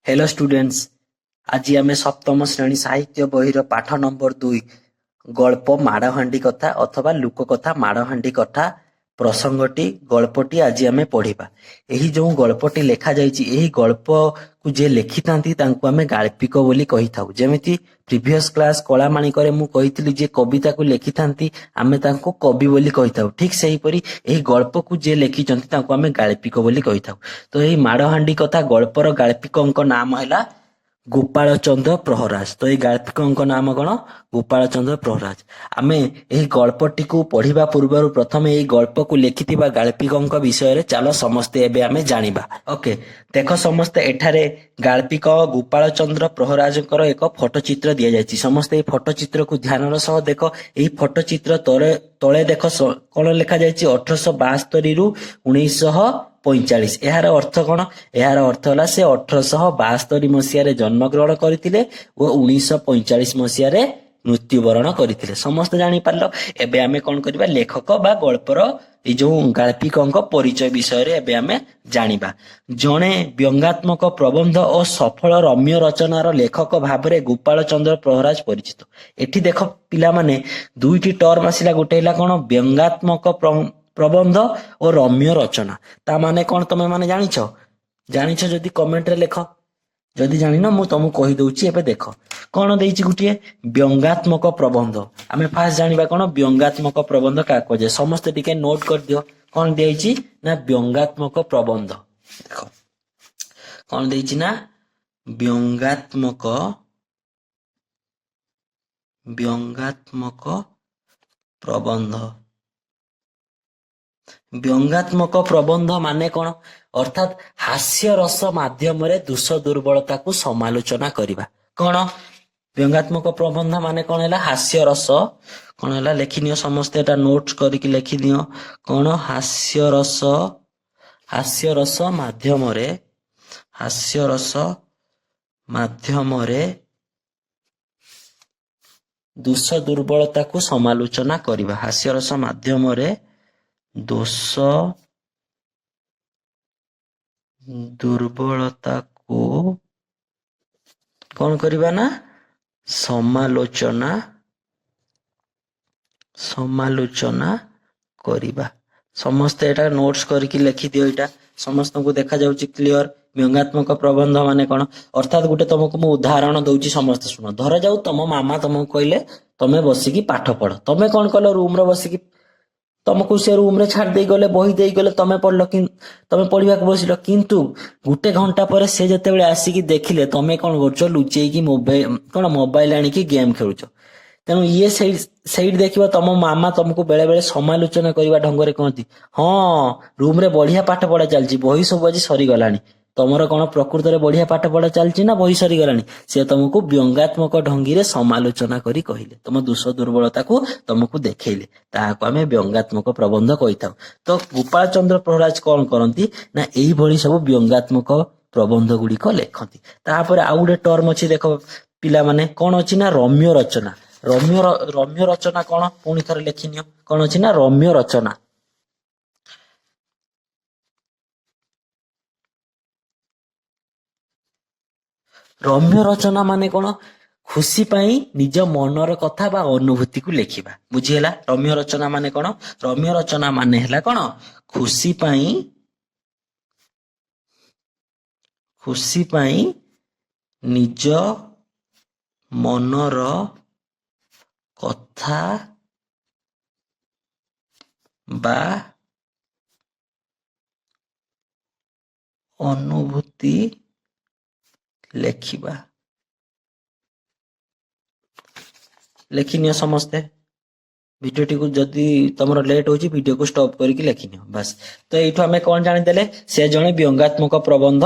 Hello students. आज आम सप्तम श्रेणी साहित्य बहिर पाठ नंबर 2 गल्प माड़हांडी कथा अथवा लुक कथा माड़हांडी कथा प्रसंगटी गल्पटी आज आम पढ़ा। यही जो गल्पटी लेखा जाइए गल्प को जे लिखि था आम गाल्पिक बोली कही था। जमी प्रीवियस क्लास कलामाणिक मुझे जे कविता को लिखि था आम कवि बोली कही था। ठीक से हीपरी यही गल्प को जे लिखिं आम गाल्पिक बोली कही था। तो यही माड़हांडी कथा गल्पर गाल्पिक नाम है गोपाल चंद्र प्रहराज। तो ये गाल्पिक नाम कौन? गोपाल चंद्र प्रहराज। आमे यही गल्पटी को पढ़ा पूर्व प्रथम यही गल्प को लिखि गाल्पिक विषय चलो समस्ते एबे आमे जानिबा। ओके, देख समस्ते एठारे गाल्पिक गोपाल चंद्र प्रहराज एक फोटोचित्र दि जाइए। समस्ते फोटोचित्र को ध्यान सह देख। यही फोटोचित्र तले देख कौन लिखा जाइए 1872 रु 1945। यार अर्थ कौन? यार अर्थ है से 1872 मसीह जन्म ग्रहण करते और 1945 मसीह मृत्युवरण करते। समस्त जापार। एबे आमे कौन करबा लेखक बा गल्पर ये जो गाल्पिक परिचय विषय रे एबे आमे जानिबा। जणे व्यंगात्मक प्रबंध और सफल रम्य रचनार लेखक भाव में गोपाल चंद्र प्रहराज परिचित। एठी देख पिला माने दुईटी टर्म आसिला। गोटे हैला कौन? व्यंगात्मक प्रबंध और रम्य रचना। ता माने कौन तमे माने जानिछ जदि कमेंट रे लेख। जदि जानिन मु तुमको कहि दउची। एबे देख कौन देइची गुटिए व्यंगात्मक प्रबंध। आमे फास्ट जानिबा कौन व्यंगात्मक प्रबंध का कहे। समस्त टिके नोट कर दियो कौन देइची ना व्यंगात्मक प्रबंध। देख कौन देइची ना व्यंगात्मक प्रबंध। व्यंगात्मक प्रबंध माने कौन? अर्थात हास्य रस माध्यम रे दोष दुर्बलता को समालोचना करिबा। कौन व्यंगात्मक प्रबंध माने कौन है? हास्य रस कौन है लिखिनियो समस्ते एटा नोट करके लिखिनियो। कौन? हास्य रस माध्यम रे दोष दुर्बलता को समालोचना करिबा। हास्य रस माध्यम रे दोष दुर्बलता को कौन करिबा ना समालोचना करिबा। समस्त एटा नोट्स करके लिखि दियो। एटा समस्त को देखा जाउची क्लियर। व्यंगात्मक प्रबंध माने कौन? अर्थात गोटे तुमको मु उदाहरण दउची समस्त सुनो। धर जाऊ तुम मामा तुमको कहले तमे बसिकी पाठ पढ़। तमे कौन कल रूम रे बसिकी तुमको से रूम रे छाड़ दे गले बही दे गले तमे पढ़ल कि तमे पढ़िया बसिल। किंतु गुटे घंटा पर से जते बेले आसिकी देखिले तमे कौन करछ लुचेई की मोबाइल आनी की गेम खेलुछ। तेणु ये सही देखिबा तुम मामा तुमको बेले बेले समालोचना करबा ढंगरे कहती हाँ रूम रे बढ़िया पाठ पढ़ा चलची बही सब आज सरी गलानी। तमर कौन प्रकृत रे बढ़िया पाठ पढ़ा चलची ना बही सरी गलानी। से तुमको व्यंगात्मक ढंगी रे समालोचना करी कहिले तुम दोष दुर्बलता को तुमको देखैले ताहाको आमे व्यंगात्मक प्रबंध कहिथाउ। तो गोपाल चंद्र प्रहराज कौन करती ना एही भली सब व्यंगात्मक प्रबंध गुड़िक लेखती। तापर आउ गोटे टर्म अछि देख पिला माने कौन अछि ना रम्य रचना। रम्य रचना कौन? पुणी थरे लिखिनियो कौन अछि ना रम्य रचना। रम्य रचना माने कौन? खुशी पाई निज मनर कथा बा अनुभूति को लेखिबा। बुझिहेला रम्य रचना माने कौन? रम्य रचना माने हैला कौन? खुशी पाई निज मनर कथा बा अनुभूति लेखिबा। लेखिनियो समस्ते भिडियोटी को जदि तुम लेट होची वीडियो को स्टॉप करके लिखिनियो बस। तो ये आम कौन जानीदेले से जड़े व्यंगात्मक प्रबंध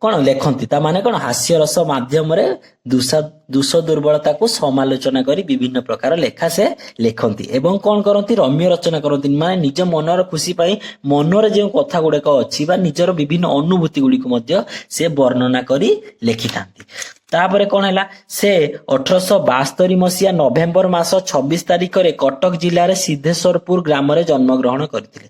कौन लेखती। ता माने कौन? हास्य रस माध्यम रे दोष दुर्बलता को समालोचना करी विभिन्न प्रकार लेखा से लेखती। एवं कौन करती? रम्य रचना करती। माने निज मनर खुशी पाई मनरे जो कथा गुड़ाक अच्छी बा निजर विभिन्न अनुभूति गुड़िक मध्य से वर्णना करी लेखि थांती। तापर कौन है से 1872 मसीहा नवेम्बर मास 26 तारिख रे कटक जिले में सिद्धेश्वरपुर ग्राम रे जन्म ग्रहण करथिले।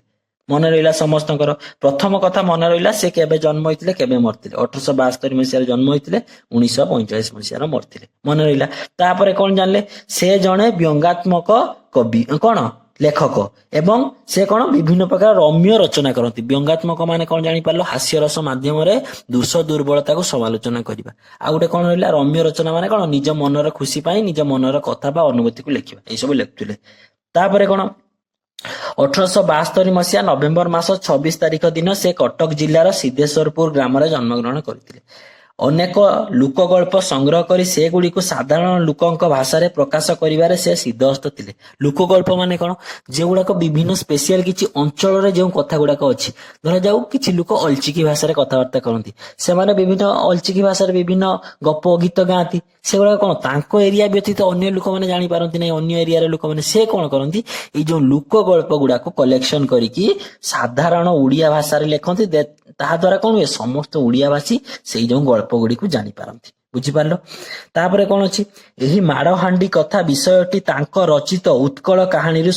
ମନେ ରହିଲା ସମସ୍ତଙ୍କର। ପ୍ରଥମ କଥା ମନେ ରହିଲା ସେ କେବେ ଜନ୍ମ ହୋଇଥିଲେ କେବେ ମରିଥିଲେ। 1872 ମସିହାରେ ଜନ୍ମ ହୋଇଥିଲେ, 1945 ମସିହାରେ ମରିଥିଲେ। ମନେ ରହିଲା। ତାପରେ କଣ ଜାଣିଲେ, ସେ ଜଣେ ବ୍ୟଙ୍ଗାତ୍ମକ କବି, କଣ ଲେଖକ, ଏବଂ ସେ କଣ ବିଭିନ୍ନ ପ୍ରକାର ରମ୍ୟ ରଚନା କରନ୍ତି। ବ୍ୟଙ୍ଗାତ୍ମକ ମାନେ କଣ ଜାଣିପାରିଲ, ହାସ୍ୟରସ ମାଧ୍ୟମରେ ଦୋଷ ଦୁର୍ବଳତାକୁ ସମାଲୋଚନା କରିବା। ଆଉ ଗୋଟେ କଣ ରହିଲା, ରମ୍ୟ ରଚନା ମାନେ କଣ, ନିଜ ମନର ଖୁସି ପାଇଁ ନିଜ ମନର କଥା ବା ଅନୁଭୂତିକୁ ଲେଖିବା, ଏଇସବୁ ଲେଖୁଥିଲେ। ତାପରେ କଣ, 1872 ମସିହା ନଭେମ୍ବର ମାସ 26 ତାରିଖ ଦିନ ସେ କଟକ ଜିଲ୍ଲାର ସିଦ୍ଧେଶ୍ୱରପୁର ଗ୍ରାମରେ ଜନ୍ମଗ୍ରହଣ କରିଥିଲେ। ଅନେକ ଲୋକଗଳ୍ପ ସଂଗ୍ରହ କରି ସେଗୁଡ଼ିକୁ ସାଧାରଣ ଲୋକଙ୍କ ଭାଷାରେ ପ୍ରକାଶ କରିବାରେ ସେ ସିଦ୍ଧହସ୍ତ ଥିଲେ। ଲୋକଗଳ୍ପ ମାନେ କଣ, ଯେଉଁଗୁଡାକ ବିଭିନ୍ନ ସ୍ପେସିଆଲ କିଛି ଅଞ୍ଚଳରେ ଯେଉଁ କଥା ଗୁଡାକ ଅଛି, ଧରାଯାଉ କିଛି ଲୋକ ଅଲଚିକି ଭାଷାରେ କଥାବାର୍ତ୍ତା କରନ୍ତି, ସେମାନେ ବିଭିନ୍ନ ଅଲଚିକି ଭାଷାରେ ବିଭିନ୍ନ ଗପ ଗୀତ ଗାଆନ୍ତି। ସେଗୁଡାକ କଣ, ତାଙ୍କ ଏରିଆ ବ୍ୟତୀତ ଅନ୍ୟ ଲୋକମାନେ ଜାଣିପାରନ୍ତି ନାହିଁ, ଅନ୍ୟ ଏରିଆର ଲୋକମାନେ। ସେ କଣ କରନ୍ତି, ଏଇ ଯୋଉ ଲୋକଗଳ୍ପ ଗୁଡାକୁ କଲେକ୍ସନ କରିକି ସାଧାରଣ ଓଡିଆ ଭାଷାରେ ଲେଖନ୍ତି। ତାହା ଦ୍ଵାରା କଣ ହୁଏ, ସମସ୍ତ ଓଡିଆବାସୀ ସେଇ ଯୋଉ ଗଳ୍ପ ଗୁଡିକୁ ଜାଣିପାରନ୍ତି। ବୁଝିପାରିଲ। ତାପରେ କଣ ଅଛି, ଏହି ମାଡ଼ହାଣ୍ଡି କଥା ବିଷୟଟି ତାଙ୍କ ରଚିତ ଉତ୍କଳ କାହାଣୀରୁ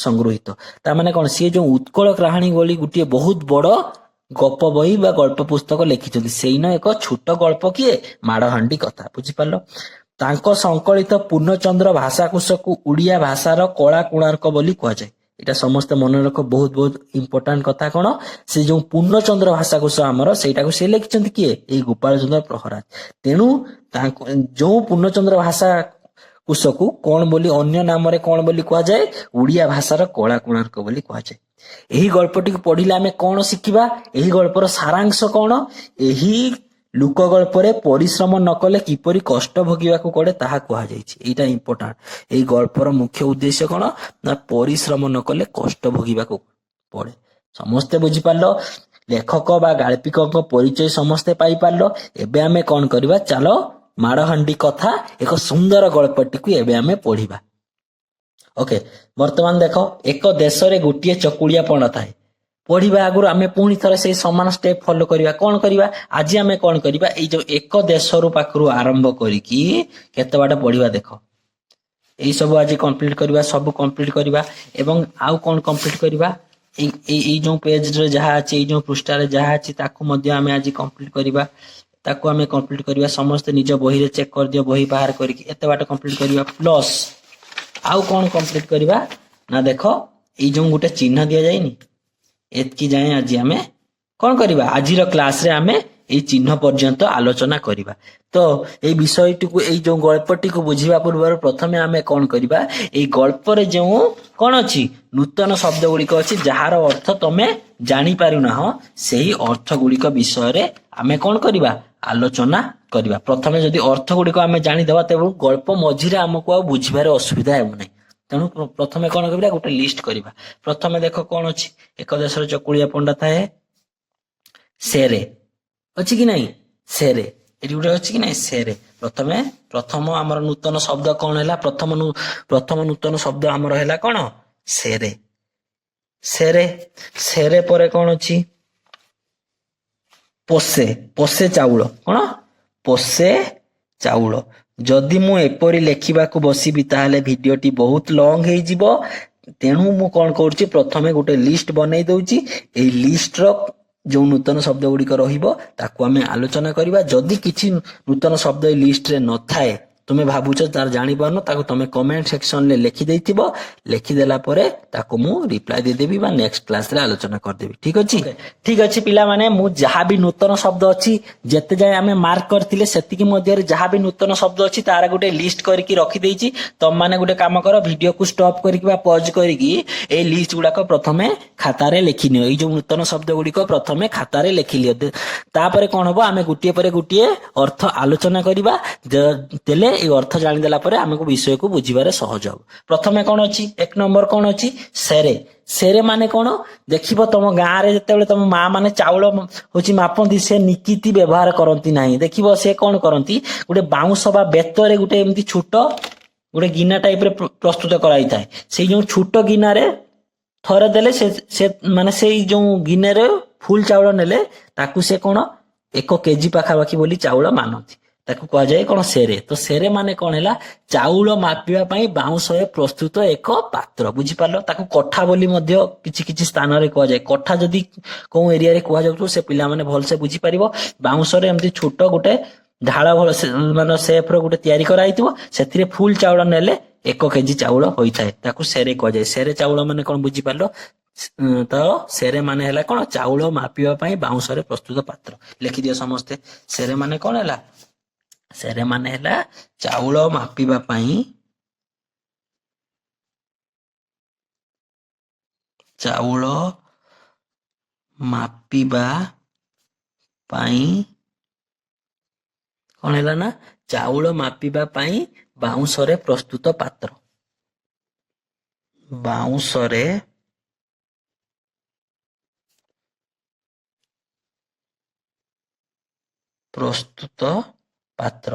ସଂଗୃହୀତ। ତାମାନେ କଣ, ସିଏ ଯୋଉ ଉତ୍କଳ କାହାଣୀ ବୋଲି ଗୋଟିଏ ବହୁତ ବଡ ଗପ ବହି ବା ଗଳ୍ପ ପୁସ୍ତକ ଲେଖିଛନ୍ତି, ସେଇନ ଏକ ଛୋଟ ଗଳ୍ପ କିଏ, ମାଡ଼ହାଣ୍ଡି କଥା। ବୁଝିପାରିଲ। ତାଙ୍କ ସଂକଳିତ ପୂର୍ଣ୍ଣଚନ୍ଦ୍ର ଭାଷାକୋଷକୁ ଓଡ଼ିଆ ଭାଷାର କଳା କୋଣାର୍କ ବୋଲି କୁହାଯାଏ। ଏଇଟା ସମସ୍ତେ ମନେ ରଖ, ବହୁତ ବହୁତ ଇମ୍ପୋର୍ଟାଣ୍ଟ କଥା। କଣ, ସେ ଯୋଉ ପୂର୍ଣ୍ଣଚନ୍ଦ୍ର ଭାଷାକୋଷ ଆମର, ସେଇଟାକୁ ସେ ଲେଖିଛନ୍ତି କିଏ, ଏଇ ଗୋପାଳ ଚନ୍ଦ୍ର ପ୍ରହରାଜ। ତେଣୁ ତାଙ୍କ ଯୋଉ ପୂର୍ଣ୍ଣଚନ୍ଦ୍ର ଭାଷା କୋଷକୁ କଣ ବୋଲି, ଅନ୍ୟ ନାମରେ କଣ ବୋଲି କୁହାଯାଏ, ଓଡ଼ିଆ ଭାଷାର କଳା କୋଣାର୍କ ବୋଲି କୁହାଯାଏ। ଏହି ଗଳ୍ପଟିକୁ ପଢିଲେ ଆମେ କଣ ଶିଖିବା, ଏହି ଗଳ୍ପର ସାରାଂଶ କଣ, ଏହି ଲୋକ ଗଳ୍ପରେ ପରିଶ୍ରମ ନ କଲେ କିପରି କଷ୍ଟ ଭୋଗିବାକୁ ପଡେ ତାହା କୁହାଯାଇଛି। ଏଇଟା ଇମ୍ପୋର୍ଟାଣ୍ଟ। ଏଇ ଗଳ୍ପର ମୁଖ୍ୟ ଉଦ୍ଦେଶ୍ୟ କଣ, ନା ପରିଶ୍ରମ ନ କଲେ କଷ୍ଟ ଭୋଗିବାକୁ ପଡେ। ସମସ୍ତେ ବୁଝିପାରିଲ, ଲେଖକ ବା ଗାଳ୍ପିକଙ୍କ ପରିଚୟ ସମସ୍ତେ ପାଇପାରିଲ। ଏବେ ଆମେ କଣ କରିବା, ଚାଲ ମାଡ଼ହାଣ୍ଡି କଥା ଏକ ସୁନ୍ଦର ଗଳ୍ପଟିକୁ ଏବେ ଆମେ ପଢିବା। ଓକେ, ବର୍ତ୍ତମାନ ଦେଖ, ଏକ ଦେଶରେ ଗୋଟିଏ ଚକୁଳିଆ ପଣ ଥାଏ। ପଢିବା ଆଗରୁ ଆମେ ପୁଣି ଥରେ ସେଇ ସମାନ ଷ୍ଟେପ ଫଲୋ କରିବା। କଣ କରିବା, ଆଜି ଆମେ କଣ କରିବା, ଏଇ ଯୋଉ ଏକ ଦେଶରୁ ପାଖରୁ ଆରମ୍ଭ କରିକି କେତେ ବାଟ ପଢିବା ଦେଖ। ଏଇ ସବୁ ଆଜି କମ୍ପ୍ଲିଟ କରିବା, ସବୁ କମ୍ପ୍ଲିଟ କରିବା। ଏବଂ ଆଉ କଣ କମ୍ପ୍ଲିଟ କରିବା, ଏଇ ଯୋଉ ପେଜରେ ଯାହା ଅଛି, ଏଇ ଯୋଉ ପୃଷ୍ଠାରେ ଯାହା ଅଛି, ତାକୁ ମଧ୍ୟ ଆମେ ଆଜି କମ୍ପ୍ଲିଟ କରିବା। ତାକୁ ଆମେ କମ୍ପ୍ଲିଟ କରିବା। ସମସ୍ତେ ନିଜ ବହିରେ ଚେକ୍ କରିଦିଅ, ବହି ବାହାର କରିକି ଏତେ ବାଟ କମ୍ପ୍ଲିଟ କରିବା। ପ୍ଲସ୍ ଆଉ କଣ କମ୍ପ୍ଲିଟ କରିବା, ନା ଦେଖ, ଏଇ ଯୋଉ ଗୋଟେ ଚିହ୍ନ ଦିଆଯାଇନି, ଏତିକି ଯାଏଁ ଆଜି ଆମେ କଣ କରିବା, ଆଜିର କ୍ଲାସରେ ଆମେ ଏଇ ଚିହ୍ନ ପର୍ଯ୍ୟନ୍ତ ଆଲୋଚନା କରିବା। ତ ଏଇ ବିଷୟଟିକୁ, ଏଇ ଯୋଉ ଗଳ୍ପଟିକୁ ବୁଝିବା ପୂର୍ବରୁ ପ୍ରଥମେ ଆମେ କଣ କରିବା, ଏଇ ଗଳ୍ପରେ ଯେଉଁ କଣ ଅଛି, ନୂତନ ଶବ୍ଦ ଗୁଡିକ ଅଛି, ଯାହାର ଅର୍ଥ ତମେ ଜାଣିପାରୁନାହଁ, ସେହି ଅର୍ଥ ଗୁଡିକ ବିଷୟରେ ଆମେ କଣ କରିବା, ଆଲୋଚନା କରିବା। ପ୍ରଥମେ ଯଦି ଅର୍ଥ ଗୁଡିକ ଆମେ ଜାଣିଦେବା, ତେଣୁ ଗଳ୍ପ ମଝିରେ ଆମକୁ ଆଉ ବୁଝିବାରେ ଅସୁବିଧା ହେବ ନାହିଁ। ତେଣୁ ପ୍ରଥମେ କଣ କରିବା, ଗୋଟେ ଲିଷ୍ଟ କରିବା। ପ୍ରଥମେ ଦେଖ କଣ ଅଛି, ଏକ ଦେଶରେ ଚକୁଳିଆ ପଣ୍ଡା ଥାଏ, ସେରେ ଅଛି କି ନାଇଁ, ସେରେ ଏଠି ଗୋଟେ ଅଛି କି ନାଇଁ, ସେରେ। ପ୍ରଥମ ଆମର ନୂତନ ଶବ୍ଦ କଣ ହେଲା, ପ୍ରଥମ ନୂତନ ଶବ୍ଦ ଆମର ହେଲା କଣ, ସେରେ। ସେରେ ସେରେ ପରେ କଣ ଅଛି, ପୋଷେ। ପୋଷେ ଚାଉଳ, କଣ, ପୋଷେ ଚାଉଳ। ଯଦି ମୁଁ ଏପରି ଲେଖିବାକୁ ବସିବି ତାହେଲେ ଭିଡିଓଟି ବହୁତ ଲଙ୍ଗ ହେଇଯିବ। ତେଣୁ ମୁଁ କଣ କରୁଛି, ପ୍ରଥମେ ଗୋଟେ ଲିଷ୍ଟ ବନେଇ ଦଉଛି। ଏଇ ଲିଷ୍ଟର ଯୋଉ ନୂତନ ଶବ୍ଦ ଗୁଡିକ ରହିବ ତାକୁ ଆମେ ଆଲୋଚନା କରିବା। ଯଦି କିଛି ନୂତନ ଶବ୍ଦ ଏଇ ଲିଷ୍ଟରେ ନଥାଏ, ତୁମେ ଭାବୁଛ ତାର ଜାଣିପାରୁନ, ତାକୁ ତମେ କମେଣ୍ଟ ସେକ୍ସନରେ ଲେଖିଦେଇଥିବ। ଲେଖିଦେଲା ପରେ ତାକୁ ମୁଁ ରିପ୍ଲାଏ ଦେଇଦେବି ବା ନେକ୍ସଟ କ୍ଲାସରେ ଆଲୋଚନା କରିଦେବି। ଠିକ ଅଛି। ଠିକ ଅଛି ପିଲାମାନେ, ମୁଁ ଯାହା ବି ନୂତନ ଶବ୍ଦ ଅଛି, ଯେତେ ଯାଏ ଆମେ ମାର୍କ କରିଥିଲେ ସେତିକି ମଧ୍ୟରେ ଯାହା ବି ନୂତନ ଶବ୍ଦ ଅଛି ତାର ଗୋଟେ ଲିଷ୍ଟ କରିକି ରଖିଦେଇଛି। ତମମାନେ ଗୋଟେ କାମ କର, ଭିଡିଓକୁ ଷ୍ଟପ୍ କରିକି ବା ପଜ କରିକି ଏଇ ଲିଷ୍ଟ ଗୁଡାକ ପ୍ରଥମେ ଖାତାରେ ଲେଖିନିଅ। ଏଇ ଯୋଉ ନୂତନ ଶବ୍ଦ ଗୁଡିକ ପ୍ରଥମେ ଖାତାରେ ଲେଖିନିଅ। ତାପରେ କଣ ହବ, ଆମେ ଗୋଟିଏ ପରେ ଗୋଟିଏ ଅର୍ଥ ଆଲୋଚନା କରିବା। ଦେଲେ ଏଇ ଅର୍ଥ ଜାଣିଦେଲା ପରେ ଆମକୁ ବିଷୟକୁ ବୁଝିବାରେ ସହଜ ହବ। ପ୍ରଥମେ କଣ ଅଛି, ଏକ ନମ୍ବର କଣ ଅଛି, ସେରେ। ସେରେ ମାନେ କଣ, ଦେଖିବ ତମ ଗାଁରେ ଯେତେବେଳେ ତମ ମା ମାନେ ଚାଉଳ ହଉଛି ମାପନ୍ତି, ସେ ନିକିତି ବ୍ୟବହାର କରନ୍ତି ନାହିଁ। ଦେଖିବ ସେ କଣ କରନ୍ତି, ଗୋଟେ ବାଉଁଶ ବା ବେତରେ ଗୋଟେ ଏମିତି ଛୋଟ ଗୋଟେ ଗିନା ଟାଇପରେ ପ୍ରସ୍ତୁତ କରାଯାଇଥାଏ। ସେଇ ଯୋଉ ଛୋଟ ଗିନାରେ ଥରେ ଦେଲେ ସେ ମାନେ ସେଇ ଯୋଉ ଗିନାରେ ଫୁଲ ଚାଉଳ ନେଲେ ତାକୁ ସେ କଣ 1 କେଜି ପାଖାପାଖି ବୋଲି ଚାଉଳ ମାନନ୍ତି। ତାକୁ କୁହାଯାଏ କଣ ସେରେ। ତ ସେରେ ମାନେ କଣ ହେଲା ଚାଉଳ ମାପିବା ପାଇଁ ବାଉଁଶରେ ପ୍ରସ୍ତୁତ ଏକ ପାତ୍ର। ବୁଝିପାରିଲ? ତାକୁ କଠା ବୋଲି ମଧ୍ୟ କିଛି କିଛି ସ୍ଥାନରେ କୁହାଯାଏ। କଠା ଯଦି କୋଉ ଏରିଆରେ କୁହାଯାଉଥିବ ସେ ପିଲାମାନେ ଭଲସେ ବୁଝିପାରିବ। ବାଉଁଶରେ ଏମିତି ଛୋଟ ଗୋଟେ ଢାଳ ମାନେ ସେପ ର ଗୋଟେ ତିଆରି କରାହେଇଥିବ, ସେଥିରେ ଫୁଲ ଚାଉଳ ନେଲେ 1 କେଜି ଚାଉଳ ହୋଇଥାଏ, ତାକୁ ସେରେ କୁହାଯାଏ। ସେରେ ଚାଉଳ ମାନେ କଣ ବୁଝିପାରିଲ? ତ ସେରେ ମାନେ ହେଲା କଣ ଚାଉଳ ମାପିବା ପାଇଁ ବାଉଁଶରେ ପ୍ରସ୍ତୁତ ପାତ୍ର। ଲେଖିଦିଅ ସମସ୍ତେ। ସେରେ ମାନେ କଣ ହେଲା? ସେରେ ମାନେ ହେଲା ଚାଉଳ ମାପିବା ପାଇଁ ଚାଉଳ ମାପିବା ପାଇଁ କଣ ହେଲା ନା ଚାଉଳ ମାପିବା ପାଇଁ ବାଉଁଶରେ ପ୍ରସ୍ତୁତ ପାତ୍ର। ବାଉଁଶରେ ପ୍ରସ୍ତୁତ ପାତ୍ର।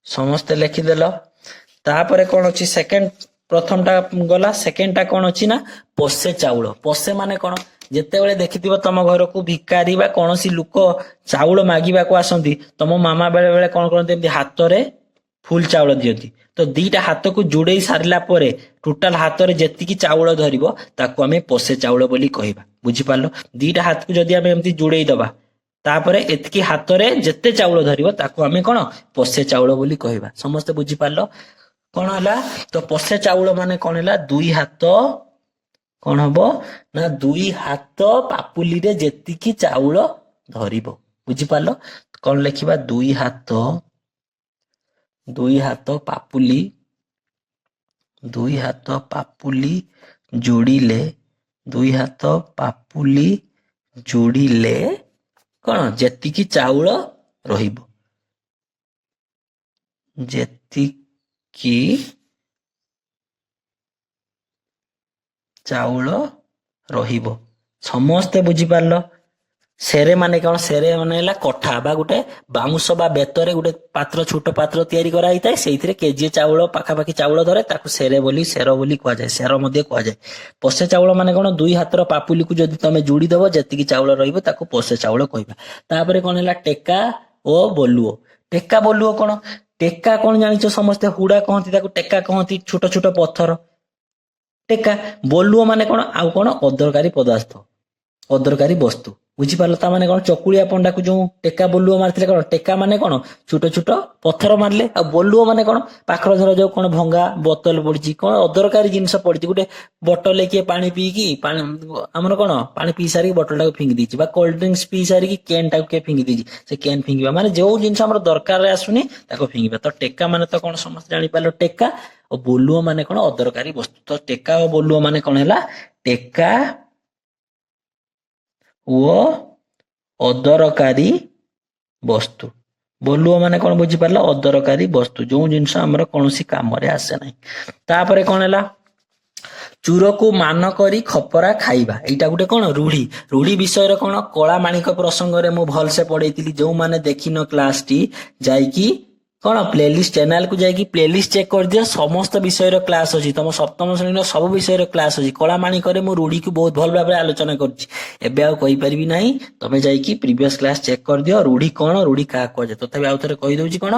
ସମସ୍ତେ ଲେଖିଦେଲ। ତାପରେ କଣ ଅଛି ସେକେଣ୍ଡ, ପ୍ରଥମଟା ଗଲା, ସେକେଣ୍ଡଟା କଣ ଅଛି ନା ପୋଷେ ଚାଉଳ। ପୋଷେ ମାନେ କଣ? ଯେତେବେଳେ ଦେଖିଥିବ ତମ ଘରକୁ ଭିକାରୀ ବା କୌଣସି ଲୋକ ଚାଉଳ ମାଗିବାକୁ ଆସନ୍ତି, ତମ ମାମା ବେଳେ ବେଳେ କଣ କରନ୍ତି ଏମିତି ହାତରେ ଫୁଲ ଚାଉଳ ଦିଅନ୍ତି। ତ ଦିଟା ହାତକୁ ଯୋଡେଇ ସାରିଲା ପରେ ଟୋଟାଲ ହାତରେ ଯେତିକି ଚାଉଳ ଧରିବ ତାକୁ ଆମେ ପୋଷେ ଚାଉଳ ବୋଲି କହିବା। ବୁଝିପାରିଲ? ଦିଟା ହାତକୁ ଯଦି ଆମେ ଏମିତି ଯୋଡେଇ ଦବା, ତାପରେ ଏତିକି ହାତରେ ଯେତେ ଚାଉଳ ଧରିବ ତାକୁ ଆମେ କଣ ପୋଷେ ଚାଉଳ ବୋଲି କହିବା। ସମସ୍ତେ ବୁଝିପାରିଲ? କଣ ହେଲା? ତ ପୋଷେ ଚାଉଳ ମାନେ କଣ ହେଲା? 2 ହାତ କଣ ହବ ନା 2 ହାତ ପାପୁଲିରେ ଯେତିକି ଚାଉଳ ଧରିବ। ବୁଝିପାରିଲ? କଣ ଲେଖିବା? 2 ହାତ ପାପୁଲି, 2 ହାତ ପାପୁଲି ଯୋଡ଼ିଲେ, 2 ହାତ ପାପୁଲି ଯୋଡ଼ିଲେ କଣ ଯେତିକି ଚାଉଳ ରହିବ, ଯେତିକି ଚାଉଳ ରହିବ। ସମସ୍ତେ ବୁଝିପାରିଲ? ସେରେ ମାନେ କଣ? ସେରେ ମାନେ ହେଲା କଠା ବା ଗୋଟେ ବାଉଁଶ ବା ବେତରେ ଗୋଟେ ପାତ୍ର, ଛୋଟ ପାତ୍ର ତିଆରି କରାହେଇଥାଏ। ସେଇଥିରେ କେଜିଏ ଚାଉଳ ପାଖାପାଖି ଚାଉଳ ଧରେ, ତାକୁ ସେର ବୋଲି କୁହାଯାଏ। ସେର ମଧ୍ୟ କୁହାଯାଏ। ପୋଷେ ଚାଉଳ ମାନେ କଣ? 2 ହାତର ପାପୁଲିକୁ ଯଦି ତମେ ଯୋଡି ଦବ ଯେତିକି ଚାଉଳ ରହିବ ତାକୁ ପୋଷେ ଚାଉଳ କହିବା। ତାପରେ କଣ ହେଲା? ଟେକା ଓ ବଲୁଅ। ଟେକା ବଲୁଅ କଣ? ଟେକା କଣ ଜାଣିଛ ସମସ୍ତେ? ହୁଡା କହନ୍ତି ତାକୁ, ଟେକା କହନ୍ତି। ଛୋଟ ଛୋଟ ପଥର ଟେକା। ବଲୁଅ ମାନେ କଣ? ଆଉ କଣ ଅଦରକାରୀ ପଦାର୍ଥ, ଅଦରକାରୀ ବସ୍ତୁ। ବୁଝିପାରିଲ? ତା ମାନେ କଣ? ଚକୁଳିଆ ପଣ୍ଡାକୁ ଯୋଉ ଟେକା ବଲୁଅ ମାରିଥିଲେ, କଣ ଟେକା ମାନେ କଣ? ଛୋଟ ଛୋଟ ପଥର ମାରିଲେ। ଆଉ ବଲୁଅ ମାନେ କଣ? ପାଖରେ ଧର ଯୋଉ କଣ ଭଙ୍ଗା ବୋତଲ ପଡିଛି, କଣ ଅଦରକାରୀ ଜିନିଷ ପଡିଛି, ଗୋଟେ ବୋଟଲରେ କିଏ ପାଣି ପିଇକି ଆମର କଣ ପାଣି ପିଇ ସାରିକି ବୋଟଲ ଟାକୁ ଫିଙ୍ଗି ଦେଇଛି, ବା କୋଲ୍ଡ ଡ୍ରିଙ୍କସ ପିଇ ସାରିକି କେନ୍ ଟାକୁ କିଏ ଫିଙ୍ଗି ଦେଇଛି, ସେ କେନ୍ ଫିଙ୍ଗିବା ମାନେ ଯୋଉ ଜିନିଷ ଆମର ଦରକାରରେ ଆସୁନି ତାକୁ ଫିଙ୍ଗିବା। ତ ଟେକା ମାନେ ତ କଣ ସମସ୍ତେ ଜାଣିପାରିଲ? ଟେକା। ଓ ବୋଲୁଅ ମାନେ କଣ? ଅଦରକାରୀ ବସ୍ତୁ। ତ ଟେକା ଓ ବୋଲୁଅ ମାନେ କଣ ହେଲା? ଟେକା ଓ ଅଦରକାରୀ ବସ୍ତୁ। ବୋଲୁଅ ମାନେ କଣ? ବୁଝିପାରିଲ? ଅଦରକାରୀ ବସ୍ତୁ, ଯୋଉ ଜିନିଷ ଆମର କୌଣସି କାମରେ ଆସେ ନାହିଁ। ତାପରେ କଣ ହେଲା? ଚୁରକୁ ମାନ କରି ଖପରା ଖାଇବା। ଏଇଟା ଗୋଟେ କଣ? ରୁଢି। ରୁଢି ବିଷୟରେ କଣ? କଳା ମାଣିକ ପ୍ରସଙ୍ଗରେ ମୁଁ ଭଲସେ ପଢେଇଥିଲି। ଯୋଉମାନେ ଦେଖିନ କ୍ଲାସଟି, ଯାଇକି କଣ ପ୍ଲେଲିଷ୍ଟ ଚ୍ୟାନେଲକୁ ଯାଇକି ପ୍ଲେଲିଷ୍ଟ ଚେକ୍ କରିଦିଅ। ସମସ୍ତ ବିଷୟର କ୍ଲାସ ଅଛି। ତମ ସପ୍ତମ ଶ୍ରେଣୀର ସବୁ ବିଷୟର କ୍ଲାସ ଅଛି। କଳା ମାଣିକରେ ମୁଁ ରୁଢିକୁ ବହୁତ ଭଲ ଭାବରେ ଆଲୋଚନା କରିଛି। ଏବେ ଆଉ କହିପାରିବି ନାହିଁ, ତମେ ଯାଇକି ପ୍ରିଭିୟସ କ୍ଲାସ ଚେକ୍ କରିଦିଅ। ରୁଢି କଣ, ରୁଢି କାହାକୁ କୁହାଯାଏ। ତଥାପି ଆଉ ଥରେ କହିଦଉଛି କଣ?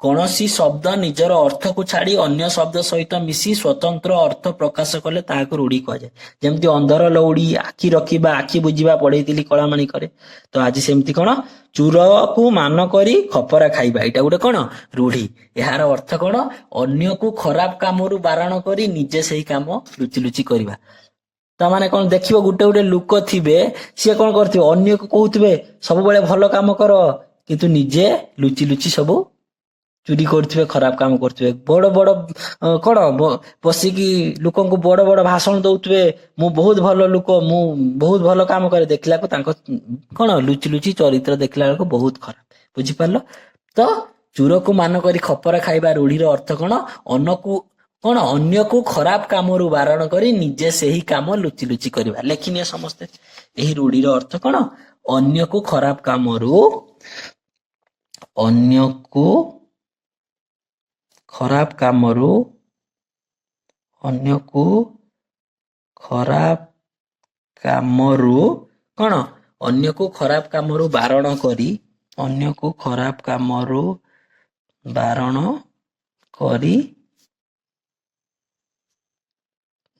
କୌଣସି ଶବ୍ଦ ନିଜର ଅର୍ଥକୁ ଛାଡି ଅନ୍ୟ ଶବ୍ଦ ସହିତ ମିଶି ସ୍ୱତନ୍ତ୍ର ଅର୍ଥ ପ୍ରକାଶ କଲେ ତାହାକୁ ରୁଢି କୁହାଯାଏ। ଯେମିତି ଅନ୍ଧର ଲଉଡି, ଆଖି ରଖିବା, ଆଖି ବୁଝିବା ପଢେଇଥିଲି କଳା ମାଣିକରେ। ତ ଆଜି ସେମିତି କଣ? ଚୁରକୁ ମାନ କରି ଖପରା ଖାଇବା। ଏଇଟା ଗୋଟେ କଣ? ରୁଢି। ଏହାର ଅର୍ଥ କଣ? ଅନ୍ୟକୁ ଖରାପ କାମରୁ ବାରଣ କରି ନିଜେ ସେଇ କାମ ଲୁଚି ଲୁଚି କରିବା। ତାମାନେ କଣ? ଦେଖିବ ଗୋଟେ ଗୋଟେ ଲୋକ ଥିବେ, ସିଏ କଣ କରିଥିବେ? ଅନ୍ୟକୁ କହୁଥିବେ ସବୁବେଳେ ଭଲ କାମ କର, କିନ୍ତୁ ନିଜେ ଲୁଚି ଲୁଚି ସବୁ ଚୁରି କରୁଥିବେ, ଖରାପ କାମ କରୁଥିବେ। ବଡ ବଡ କଣ ବସିକି ଲୋକଙ୍କୁ ବଡ ବଡ ଭାଷଣ ଦଉଥିବେ, ମୁଁ ବହୁତ ଭଲ ଲୋକ, ମୁଁ ବହୁତ ଭଲ କାମ କରେ, ଦେଖିଲାକୁ ତାଙ୍କ କଣ ଲୁଚି ଲୁଚି ଚରିତ୍ର ଦେଖିଲା ବେଳକୁ ବହୁତ ଖରାପ। ବୁଝିପାରିଲ? ତ ଚୁରକୁ ମାନ କରି ଖପରା ଖାଇବା ରୁଢିର ଅର୍ଥ କଣ? କଣ? ଅନ୍ୟକୁ ଖରାପ କାମରୁ ବାରଣ କରି ନିଜେ ସେହି କାମ ଲୁଚି ଲୁଚି କରିବା। ଲେଖିନିଅ ସମସ୍ତେ। ଏହି ରୁଢିର ଅର୍ଥ କଣ? ଅନ୍ୟକୁ ଖରାପ କାମରୁ, ଅନ୍ୟକୁ ଖରାପ କାମରୁ, ଅନ୍ୟକୁ ଖରାପ କାମରୁ କଣ? ଅନ୍ୟକୁ ଖରାପ କାମରୁ ବାରଣ କରି, ଅନ୍ୟକୁ ଖରାପ କାମରୁ ବାରଣ କରି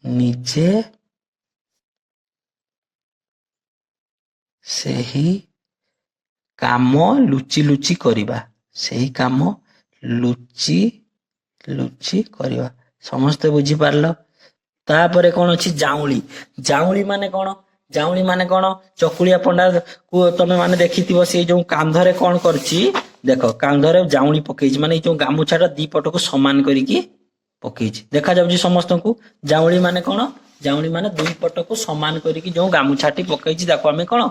ନିଜେ ସେହି କାମ ଲୁଚି ଲୁଚି କରିବା। ସେହି କାମ ଲୁଚି ଲୁଚି କରିବା। ସମସ୍ତେ ବୁଝିପାରିଲ? ତାପରେ କଣ ଅଛି ଜାଉଁଳି। ଜାଉଁଳି ମାନେ କଣ? ଜାଉଁଳି ମାନେ କଣ? ଚକୁଳିଆ ପଣ୍ଡା କୁ ତମେ ମାନେ ଦେଖିଥିବ ସେଇ ଯୋଉ କାନ୍ଧରେ କଣ କରିଛି, ଦେଖ କାନ୍ଧରେ ଜାଉଁଳି ପକେଇଛି, ମାନେ ଏଇ ଯୋଉ ଗାମୁଛାଟା ଦି ପଟକୁ ସମାନ କରିକି ପକେଇଛି। ଦେଖାଯାଉଛି ସମସ୍ତଙ୍କୁ? ଜାଉଁଳି ମାନେ କଣ? ଜାଉଁଳି ମାନେ ଦୁଇ ପଟକୁ ସମାନ କରିକି ଯୋଉ ଗାମୁଛାଟି ପକେଇଛି ତାକୁ ଆମେ କଣ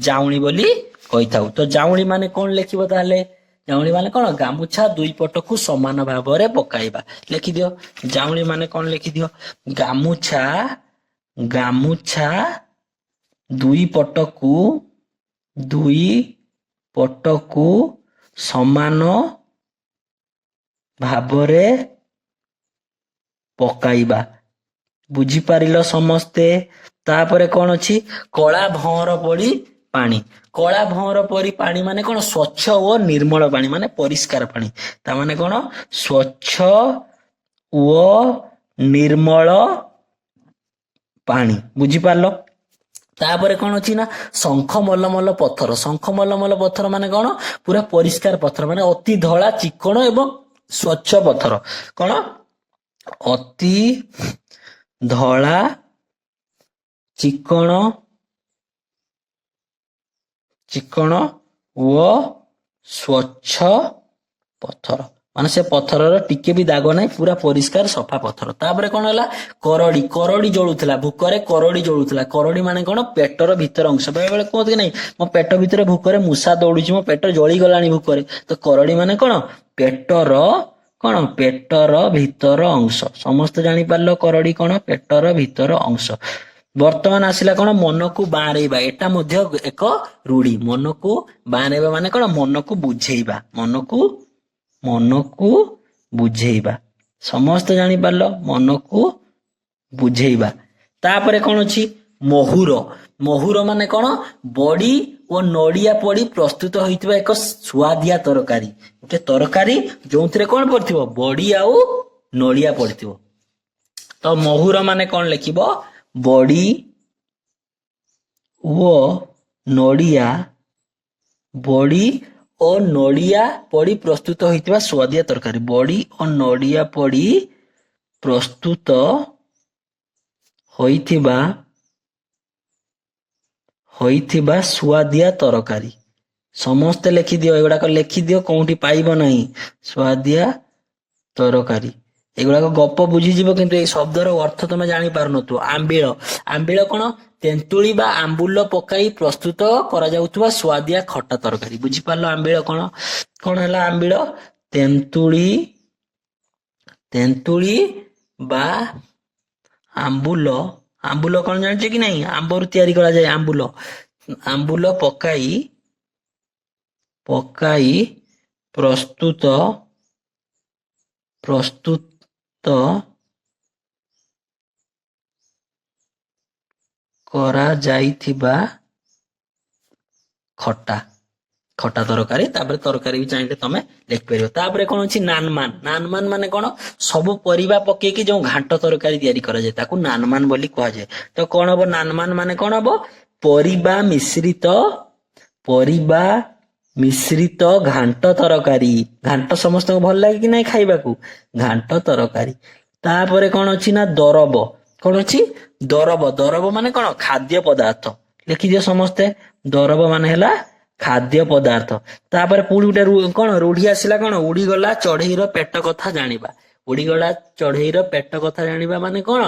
ଜାଉଁଳି ବୋଲି କହିଥାଉ। ତ ଜାଉଁଳି ମାନେ କଣ ଲେଖିବ ତାହେଲେ? ଜାଉଁଳି ମାନେ କଣ? ଗାମୁଛା ଦୁଇ ପଟକୁ ସମାନ ଭାବରେ ପକାଇବା। ଲେଖିଦିଅ ଜାଉଁଳି ମାନେ କଣ ଲେଖିଦିଅ। ଗାମୁଛା ଗାମୁଛା ଦୁଇ ପଟକୁ ସମାନ ଭାବରେ ପକାଇବା। ବୁଝିପାରିଲ ସମସ୍ତେ? ତାପରେ କଣ ଅଛି? କଳା ଭଅଁର ପରି ପାଣି। କଳା ଭଅଁର ପରି ପାଣି ମାନେ କଣ? ସ୍ୱଚ୍ଛ ଓ ନିର୍ମଳ ପାଣି, ମାନେ ପରିଷ୍କାର ପାଣି। ତା ମାନେ କଣ? ସ୍ୱଚ୍ଛ ଓ ନିର୍ମଳ ପାଣି। ବୁଝିପାରିଲ? ତାପରେ କଣ ଅଛି ନା ଶଙ୍ଖ ମଲମଲ ପଥର। ଶଙ୍ଖ ମଲମଲ ପଥର ମାନେ କଣ? ପୁରା ପରିଷ୍କାର ପଥର, ମାନେ ଅତି ଧଳା ଚିକ୍କଣ ଏବଂ ସ୍ୱଚ୍ଛ ପଥର। କଣ? ଅତି ଧଳା ଚିକ୍କଣ ଓ ସ୍ୱଚ୍ଛ ପଥର, ମାନେ ସେ ପଥରର ଟିକେ ବି ଦାଗ ନାହିଁ, ପୁରା ପରିଷ୍କାର ସଫା ପଥର। ତାପରେ କଣ ହେଲା? କରଡି। କରଡି ଜଳୁଥିଲା ଭୋକରେ, କରଡି ଜଳୁଥିଲା। କରଡି ମାନେ କଣ? ପେଟର ଭିତର ଅଂଶ। ବେଳେ ବେଳେ କୁହନ୍ତି କି ନାଇଁ ମୋ ପେଟ ଭିତରେ ଭୋକରେ ମୂଷା ଦୌଡୁଛି, ମୋ ପେଟ ଜଳିଗଲାଣି ଭୋକରେ। ତ କରଡି ମାନେ କଣ? ପେଟର କଣ? ପେଟର ଭିତର ଅଂଶ। ସମସ୍ତେ ଜାଣିପାରିଲ କରଡି କଣ? ପେଟର ଭିତର ଅଂଶ। ବର୍ତ୍ତମାନ ଆସିଲା କଣ? ମନକୁ ବାଆଁରେଇବା। ଏଟା ମଧ୍ୟ ଏକ ରୂଢି। ମନକୁ ବାଆଁରେଇବା ମାନେ କଣ? ମନକୁ ବୁଝେଇବା। ମନକୁ ବୁଝେଇବା। ସମସ୍ତେ ଜାଣିପାରିଲ? ମନକୁ ବୁଝେଇବା। ତାପରେ କଣ ଅଛି? ମହୁର। ମହୁର ମାନେ କଣ? ବଡି ଓ ନଡିଆ ପଡି ପ୍ରସ୍ତୁତ ହୋଇଥିବା ଏକ ସୁଆଦିଆ ତରକାରୀ। ଗୋଟେ ତରକାରୀ ଯୋଉଥିରେ କଣ ପଡିଥିବ? ବଡି ଆଉ ନଡିଆ ପଡିଥିବ। ତ ମହୁର ମାନେ କଣ ଲେଖିବ? ବଡି ଓ ନଡିଆ ପଡି ପ୍ରସ୍ତୁତ ହୋଇଥିବା ସୁଆଦିଆ ତରକାରୀ। ବଡି ଓ ନଡିଆ ପଡି ପ୍ରସ୍ତୁତ ହୋଇଥିବା ସୁଆଦିଆ ତରକାରୀ। ସମସ୍ତେ ଲେଖିଦିଅ, ଏଗୁଡାକ ଲେଖିଦିଅ, କୋଉଠି ପାଇବ ନାହିଁ। ସୁଆଦିଆ ତରକାରୀ। ଏଗୁଡାକ ଗପ ବୁଝିଯିବ, କିନ୍ତୁ ଏଇ ଶବ୍ଦର ଅର୍ଥ ତମେ ଜାଣିପାରୁନଥିବ। ଆମ୍ବିଳ। ଆମ୍ବିଳ କଣ? ତେନ୍ତୁଳି ବା ଆମ୍ବୁଲ ପକାଇ ପ୍ରସ୍ତୁତ କରାଯାଉଥିବା ସୁଆଦିଆ ଖଟା ତରକାରୀ। ବୁଝିପାରିଲ ଆମ୍ବିଳ କଣ? କଣ ହେଲା ଆମ୍ବିଳ? ତେନ୍ତୁଳି ବା ଆମ୍ବୁଲ। ଆମ୍ବୁଲ କଣ ଜାଣିଛ କି ନାଇଁ? ଆମ୍ବରୁ ତିଆରି କରାଯାଏ ଆମ୍ବୁଲ। ଆମ୍ବୁଲ ପକାଇ ପ୍ରସ୍ତୁତ କରାଯାଇଥିବା ଖଟା ତରକାରୀ। ତାପରେ ତରକାରୀ ବି ଚାହିଁଲେ ତମେ ଲେଖିପାରିବ। ତାପରେ କଣ ଅଛି? ନାନମାନ। ନାନମାନ ମାନେ କଣ? ସବୁ ପରିବା ପକେଇକି ଯୋଉ ଘାଣ୍ଟ ତରକାରୀ ତିଆରି କରାଯାଏ ତାକୁ ନାନମାନ ବୋଲି କୁହାଯାଏ। ତ କଣ ହବ? ନାନମାନ ମାନେ କଣ ହବ? ପରିବା ମିଶ୍ରିତ ଘାଣ୍ଟ ତରକାରୀ। ଘାଣ୍ଟ ସମସ୍ତଙ୍କୁ ଭଲ ଲାଗେ କି ନାଇଁ ଖାଇବାକୁ? ଘାଣ୍ଟ ତରକାରୀ। ତାପରେ କଣ ଅଛି ନା ଦରବ। କଣ ଅଛି? ଦରବ। ଦରବ ମାନେ କଣ? ଖାଦ୍ୟ ପଦାର୍ଥ। ଲେଖିଦିଅ ସମସ୍ତେ। ଦରବ ମାନେ ହେଲା ଖାଦ୍ୟ ପଦାର୍ଥ। ତାପରେ ପୁଣି ଗୋଟେ କଣ ରୂଢି ଆସିଲା? କଣ? ଉଡିଗଲା ଚଢେଇର ପେଟ କଥା ଜାଣିବା। ଉଡିଗଲା ଚଢେଇର ପେଟ କଥା ଜାଣିବା ମାନେ କଣ?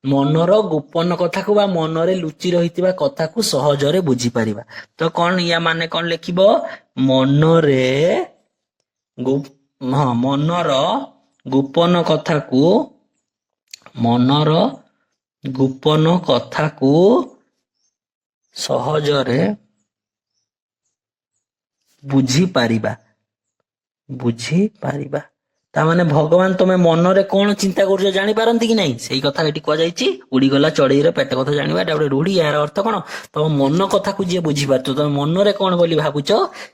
ମନର ଗୋପନ କଥାକୁ ବା ମନରେ ଲୁଚି ରହିଥିବା କଥାକୁ ସହଜରେ ବୁଝିପାରିବା। ତ କଣ ୟା ମାନେ କଣ ଲେଖିବ? ମନର ଗୋପନ କଥାକୁ ସହଜରେ ବୁଝିପାରିବା। ତାମାନେ ଭଗବାନ ତମେ ମନରେ କଣ ଚିନ୍ତା କରୁଛ ଜାଣିପାରନ୍ତି କି ନାହିଁ? ସେଇ କଥା ଏଠି କୁହାଯାଇଛି। ଉଡିଗଲା ଚଢେଇର ପେଟ କଥା ଜାଣିବା, ଏଟା ଗୋଟେ ରୂଢି। ଏହାର ଅର୍ଥ କଣ? ତମ ମନ କଥାକୁ ଯିଏ ବୁଝିପାରୁଥିବ, ତମ ମନରେ କଣ ବୋଲି ଭାବୁଛ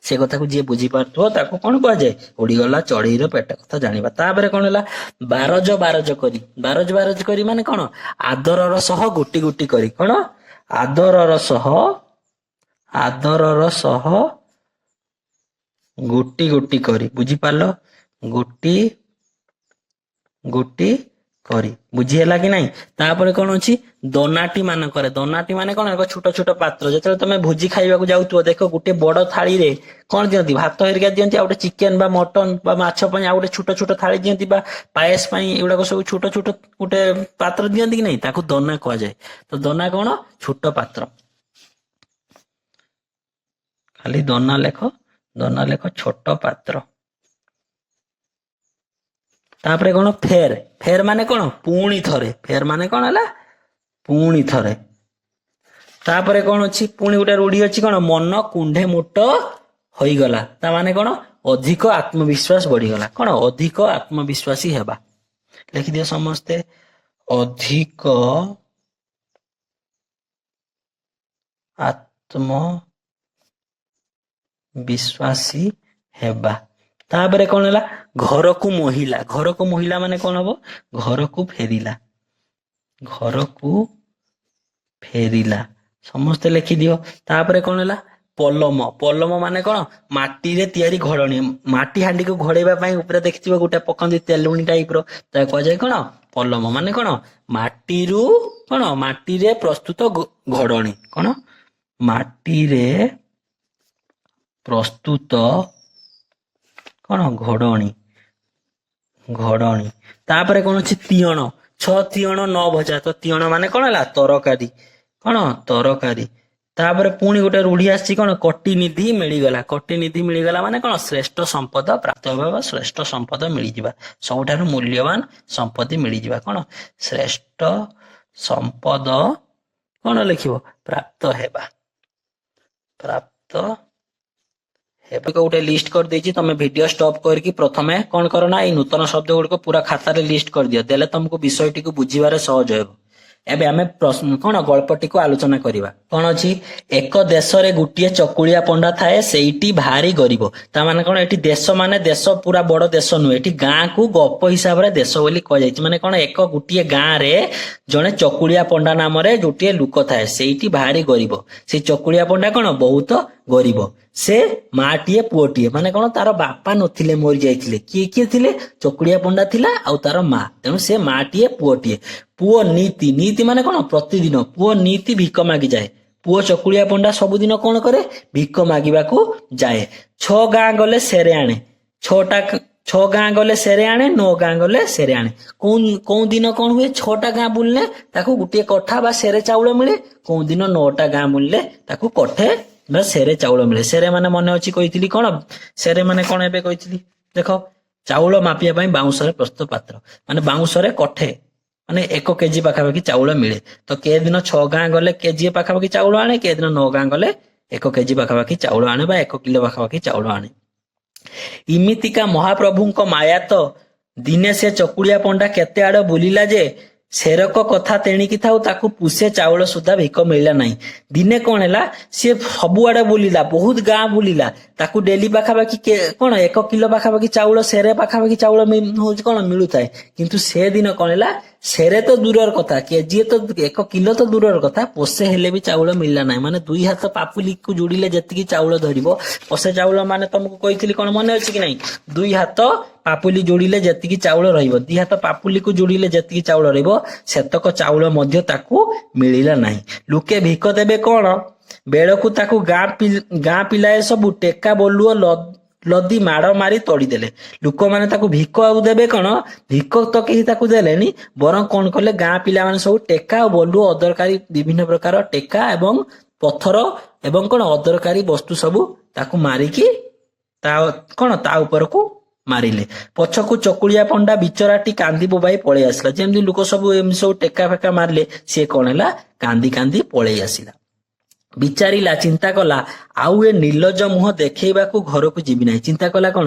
ସେ କଥାକୁ ଯିଏ ବୁଝିପାରୁଥିବ ତାକୁ କଣ କୁହାଯାଏ? ଉଡିଗଲା ଚଢେଇର ପେଟ କଥା ଜାଣିବା। ତାପରେ କଣ ହେଲା? ବାରଜ ବାରଜ କରି। ବାରଜ ବାରଜ କରି ମାନେ କଣ? ଆଦରର ସହ ଗୋଟି ଗୋଟି କରି। କଣ? ଆଦରର ସହ ଗୋଟି ଗୋଟି କରି। ବୁଝିପାରିଲ? ଗୋଟି ଗୋଟି କରି। ବୁଝି ହେଲା କି ନାହିଁ? ତାପରେ କଣ ଅଛି? ଦନାଟି ମାନଙ୍କରେ। ଦନାଟି ମାନେ କଣ? ଏକ ଛୋଟ ଛୋଟ ପାତ୍ର। ଯେତେବେଳେ ତମେ ଭୋଜି ଖାଇବାକୁ ଯାଉଥିବ, ଦେଖ ଗୋଟେ ବଡ ଥାଳିରେ କଣ ଦିଅନ୍ତି? ଭାତ ହେରିକା ଦିଅନ୍ତି, ଆଉ ଗୋଟେ ଚିକେନ ବା ମଟନ ବା ମାଛ ପାଇଁ ଆଉ ଗୋଟେ ଛୋଟ ଛୋଟ ଥାଳି ଦିଅନ୍ତି, ବା ପାଏସ ପାଇଁ ଏଗୁଡାକ ସବୁ ଛୋଟ ଛୋଟ ଗୋଟେ ପାତ୍ର ଦିଅନ୍ତି କି ନାହିଁ? ତାକୁ ଦନା କୁହାଯାଏ। ତ ଦନା କଣ? ଛୋଟ ପାତ୍ର। ଖାଲି ଦନା ଲେଖ ଛୋଟ ପାତ୍ର। ତାପରେ କଣ? ଫେର। ଫେର ମାନେ କଣ? ପୁଣି ଥରେ। ଫେର ମାନେ କଣ ହେଲା? ପୁଣି ଥରେ। ତାପରେ କଣ ଅଛି? ପୁଣି ଗୋଟେ ରୂଢି ଅଛି କଣ? ମନ କୁଣ୍ଢେ ମୋଟ ହୋଇଗଲା। ତା ମାନେ କଣ? ଅଧିକ ଆତ୍ମବିଶ୍ୱାସ ବଢିଗଲା। କଣ? ଅଧିକ ଆତ୍ମବିଶ୍ୱାସୀ ହେବା। ଲେଖିଦିଅ ସମସ୍ତେ, ଅଧିକ ଆତ୍ମବିଶ୍ୱାସୀ ହେବା। ତାପରେ କଣ ହେଲା? ଘରକୁ ମହିଳା। ଘରକୁ ମହିଳା ମାନେ କଣ ହବ? ଘରକୁ ଫେରିଲା। ଘରକୁ ଫେରିଲା। ସମସ୍ତେ ଲେଖିଦିଅ। ତାପରେ କଣ ହେଲା? ପଲମ। ପଲମ ମାନେ କଣ? ମାଟିରେ ତିଆରି ଘୋଡ଼ଣୀ। ମାଟି ହାଣ୍ଡିକୁ ଘୋଡେଇବା ପାଇଁ ଉପରେ ଦେଖିଥିବ ଗୋଟେ ପକାନ୍ତି ତେଲୁଣୀ ଟାଇପର, ତାକୁ କୁହାଯାଏ କଣ? ପଲମ। ମାନେ କଣ? ମାଟିରୁ କଣ? ମାଟିରେ ପ୍ରସ୍ତୁତ ଘୋଡ଼ଣୀ। କଣ? ମାଟିରେ ପ୍ରସ୍ତୁତ କଣ? ଘୋଡ଼ଣୀ। ଘୋଡ଼ଣୀ। ତାପରେ କଣ ଅଛି? ତିଅଣ। ଛ ତିଅଣ ନ ଭଜା। ତ ତିଅଣ ମାନେ କଣ ହେଲା? ତରକାରୀ। କଣ? ତରକାରୀ। ତାପରେ ପୁଣି ଗୋଟେ ରୂଢି ଆସିଛି କଣ? କୋଟିନିଧି ମିଳିଗଲା। କୋଟିନିଧି ମିଳିଗଲା ମାନେ କଣ? ଶ୍ରେଷ୍ଠ ସମ୍ପଦ ପ୍ରାପ୍ତ ହେବା ବା ଶ୍ରେଷ୍ଠ ସମ୍ପଦ ମିଳିଯିବା। ସବୁଠାରୁ ମୂଲ୍ୟବାନ ସମ୍ପତ୍ତି ମିଳିଯିବା। କଣ? ଶ୍ରେଷ୍ଠ ସମ୍ପଦ କଣ ଲେଖିବ? ପ୍ରାପ୍ତ ହେବା। ପ୍ରାପ୍ତ ଏବେ ଗୋଟେ ଲିଷ୍ଟ କରିଦେଇଛି, ତମେ ଭିଡିଓ ଷ୍ଟପ୍ କରିକି ପ୍ରଥମେ କଣ କର ନା, ଏଇ ନୂତନ ଶବ୍ଦ ଗୁଡିକ ପୁରା ଖାତାରେ ଲିଷ୍ଟ କରିଦିଅ। ଦେଲେ ତମକୁ ବିଷୟଟିକୁ ବୁଝିବାରେ ସହଜ ହେବ। ଏବେ ଆମେ କଣ? ଗଳ୍ପଟିକୁ ଆଲୋଚନା କରିବା। କଣ ଅଛି? ଏକ ଦେଶରେ ଗୋଟିଏ ଚକୁଳିଆ ପଣ୍ଡା ଥାଏ, ସେଇଟି ଭାରି ଗରିବ। ତା ମାନେ କଣ? ଏଠି ଦେଶ ମାନେ ଦେଶ ପୁରା ବଡ ଦେଶ ନୁହେଁ, ଏଠି ଗାଁକୁ ଗପ ହିସାବରେ ଦେଶ ବୋଲି କୁହାଯାଇଛି। ମାନେ କଣ? ଗୋଟିଏ ଗାଁରେ ଜଣେ ଚକୁଳିଆ ପଣ୍ଡା ନାମରେ ଗୋଟିଏ ଲୋକ ଥାଏ, ସେଇଠି ଭାରି ଗରିବ। ସେଇ ଚକୁଳିଆ ପଣ୍ଡା କଣ? ବହୁତ ଗରିବ। ସେ ମାଟିଏ ପୁଅଟିଏ। ମାନେ କଣ? ତାର ବାପା ନଥିଲେ, ମରି ଯାଇଥିଲେ। କିଏ କିଏ ଥିଲେ? ଚକୁଳିଆ ପଣ୍ଡା ଥିଲା ଆଉ ତାର ମା। ତେଣୁ ସେ ମାଟିଏ ପୁଅଟିଏ। ପୁଅ ନୀତି। ନୀତି ମାନେ କଣ? ପ୍ରତିଦିନ। ପୁଅ ନୀତି ଭିକ ମାଗିଯାଏ। ପୁଅ ଚକୁଳିଆ ପଣ୍ଡା ସବୁଦିନ କଣ କରେ? ଭିକ ମାଗିବାକୁ ଯାଏ। 6 ଗାଁ ଗଲେ ସେରେ ଆଣେ। 6 ଗାଁ ଗଲେ ସେରେ ଆଣେ, 9 ଗାଁ ଗଲେ ସେରେ ଆଣେ। କୋଉ ଦିନ କଣ ହୁଏ? 6ଟା ଗାଁ ବୁଲିଲେ ତାକୁ ଗୋଟିଏ କଠା ବା ସେରେ ଚାଉଳ ମିଳେ। କୋଉ ଦିନ 9ଟା ଗାଁ ବୁଲିଲେ ତାକୁ କଠେ ବା ସେରେ ଚାଉଳ ମିଳେ। ସେରେ ମାନେ ମନେ ଅଛି କହିଥିଲି କଣ? ସେରେ ମାନେ କଣ ଏବେ କହିଥିଲି? ଦେଖ, ଚାଉଳ ମାପିବା ପାଇଁ ବାଉଁଶରେ ପ୍ରସ୍ତୁତ ପାତ୍ର। ମାନେ ବାଉଁଶରେ କଠେ, ମାନେ 1 କେଜି ପାଖାପାଖି ଚାଉଳ ମିଳେ। ତ କେ ଦିନ 6 ଗାଁ ଗଲେ କେଜିଏ ପାଖାପାଖି ଚାଉଳ ଆଣେ, କେ ଦିନ 9 ଗାଁ ଗଲେ 1 କେଜି ପାଖାପାଖି ଚାଉଳ ଆଣେ ବା 1 କିଲୋ ପାଖାପାଖି ଚାଉଳ ଆଣେ। ଇମିତିକା ମହାପ୍ରଭୁଙ୍କ ମାୟା ତ, ଦିନେ ସେ ଚକୁଳିଆ ପଣ୍ଡା କେତେ ଆଡ ବୁଲିଲା ଯେ, ସେରକ କଥା ତେଣିକି ଥାଉ, ତାକୁ ପୁଷେ ଚାଉଳ ସୁଦ୍ଧା ଭିକ ମିଳିଲା ନାହିଁ। ଦିନେ କଣ ହେଲା? ସିଏ ସବୁଆଡେ ବୁଲିଲା, ବହୁତ ଗାଁ ବୁଲିଲା। ତାକୁ ଡେଲି ପାଖାପାଖି କଣ 1 କିଲୋ ପାଖାପାଖି ଚାଉଳ, ସେରେ ପାଖାପାଖି ଚାଉଳ ହଉଛି କଣ? ମିଳୁଥାଏ। କିନ୍ତୁ ସେ ଦିନ କଣ ହେଲା? ସେରେ ତ ଦୂରର କଥା, କେଜିଏ ତ 1 କିଲୋ ତ ଦୂରର କଥା, ପୋଷେ ହେଲେ ବି ଚାଉଳ ମିଳିଲା ନାହିଁ। ମାନେ 2 ହାତ ପାପୁଲିକୁ ଯୋଡ଼ିଲେ ଯେତିକି ଚାଉଳ ଧରିବ, ପୋଷେ ଚାଉଳ ମାନେ ତମକୁ କହିଥିଲି କଣ? ମନେ ଅଛି କି ନାହିଁ? 2 ହାତ ପାପୁଲି ଯୋଡ଼ିଲେ ଯେତିକି ଚାଉଳ ରହିବ, 2 ହାତ ପାପୁଲିକୁ ଯୋଡ଼ିଲେ ଯେତିକି ଚାଉଳ ରହିବ, ସେତକ ଚାଉଳ ମଧ୍ୟ ତାକୁ ମିଳିଲା ନାହିଁ। ଲୋକେ ଭିକ ଦେବେ କଣ? ବେଳକୁ ତାକୁ ଗାଁ ପିଲାଏ ସବୁ ଟେକା ବୋଲୁଅ ଲଦି ମାଡ଼ ମାରି ତଡ଼ିଦେଲେ। ଲୋକମାନେ ତାକୁ ଭିକ ଆଉ ଦେବେ କଣ? ଭିକ ତ କେହି ତାକୁ ଦେଲେନି, ବରଂ କଣ କଲେ? ଗାଁ ପିଲାମାନେ ସବୁ ଟେକା ଆଉ ବୋଲୁଅ, ଅଦରକାରୀ ବିଭିନ୍ନ ପ୍ରକାର ଟେକା ଏବଂ ପଥର ଏବଂ କଣ ଅଦରକାରୀ ବସ୍ତୁ ସବୁ ତାକୁ ମାରିକି ତା ଉପରକୁ ମାରିଲେ। ପଛକୁ ଚକୁଳିଆ ପଣ୍ଡା ବିଚରାଟି କାନ୍ଦି ବୋବାଇ ପଳେଇ ଆସିଲା। ଯେମିତି ଲୋକ ସବୁ ଏମିତି ସବୁ ଟେକା ଫେକା ମାରିଲେ, ସିଏ କଣ ହେଲା? କାନ୍ଦି କାନ୍ଦି ପଳେଇ ଆସିଲା। ବିଚାରିଲା, ଚିନ୍ତା କଲା, ଆଉ ଏ ନିର୍ଲଜ ମୁହଁ ଦେଖେଇବାକୁ ଘରକୁ ଯିବି ନାହିଁ। ଚିନ୍ତା କଲା କଣ,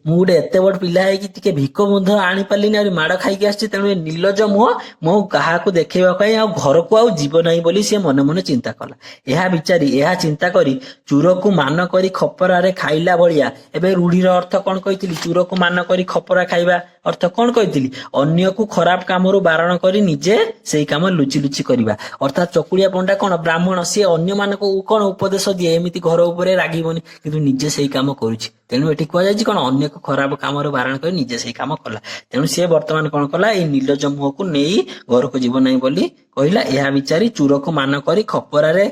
ମୁଁ ଗୋଟେ ଏତେ ବଡ ପିଲା ହେଇକି ଟିକେ ଭିକ ମଧ୍ୟ ଆଣିପାରିଲିନି, ଆହୁରି ମାଡ ଖାଇକି ଆସିଛି, ତେଣୁ ଏ ନିର୍ଲଜ ମୁହଁ ମୁଁ କାହାକୁ ଦେଖେଇବା ପାଇଁ ଆଉ ଘରକୁ ଆଉ ଯିବ ନାହିଁ ବୋଲି ସେ ମନେ ମନେ ଚିନ୍ତା କଲା। ଏହା ଚିନ୍ତା କରି ଚୁରକୁ ମାନ କରି ଖପରାରେ ଖାଇଲା ଭଳିଆ। ଏବେ ରୂଢିର ଅର୍ଥ କଣ କହିଥିଲି? ଚୁରକୁ ମାନ କରି ଖପରା ଖାଇବା ଅର୍ଥ କଣ କହିଥିଲି? ଅନ୍ୟକୁ ଖରାପ କାମରୁ ବାରଣ କରି ନିଜେ ସେଇ କାମ ଲୁଚି ଲୁଚି କରିବା। ଅର୍ଥାତ୍ ଚକୁଳିଆ ପଣ୍ଡା କଣ ବ୍ରାହ୍ମଣ, ସିଏ ଅନ୍ୟମାନଙ୍କୁ କଣ ଉପଦେଶ ଦିଏ, ଏମିତି ଘର ଉପରେ ରାଗିବନି, କିନ୍ତୁ ନିଜେ ସେଇ କାମ କରୁଛି। ତେଣୁ ଏଠି କୁହାଯାଇଛି କଣ, ଅନ୍ୟକୁ ଖରାପ କାମରୁ ବାରଣ କରି ନିଜେ ସେଇ କାମ କଲା। ତେଣୁ ସିଏ ବର୍ତ୍ତମାନ କଣ କଲା, ଏଇ ନିର୍ଲଜ ମୁହଁକୁ ନେଇ ଘରକୁ ଯିବ ନାହିଁ ବୋଲି କହିଲା। ଏହା ବିଚାରି ଚୁରକୁ ମାନ କରି ଖପରାରେ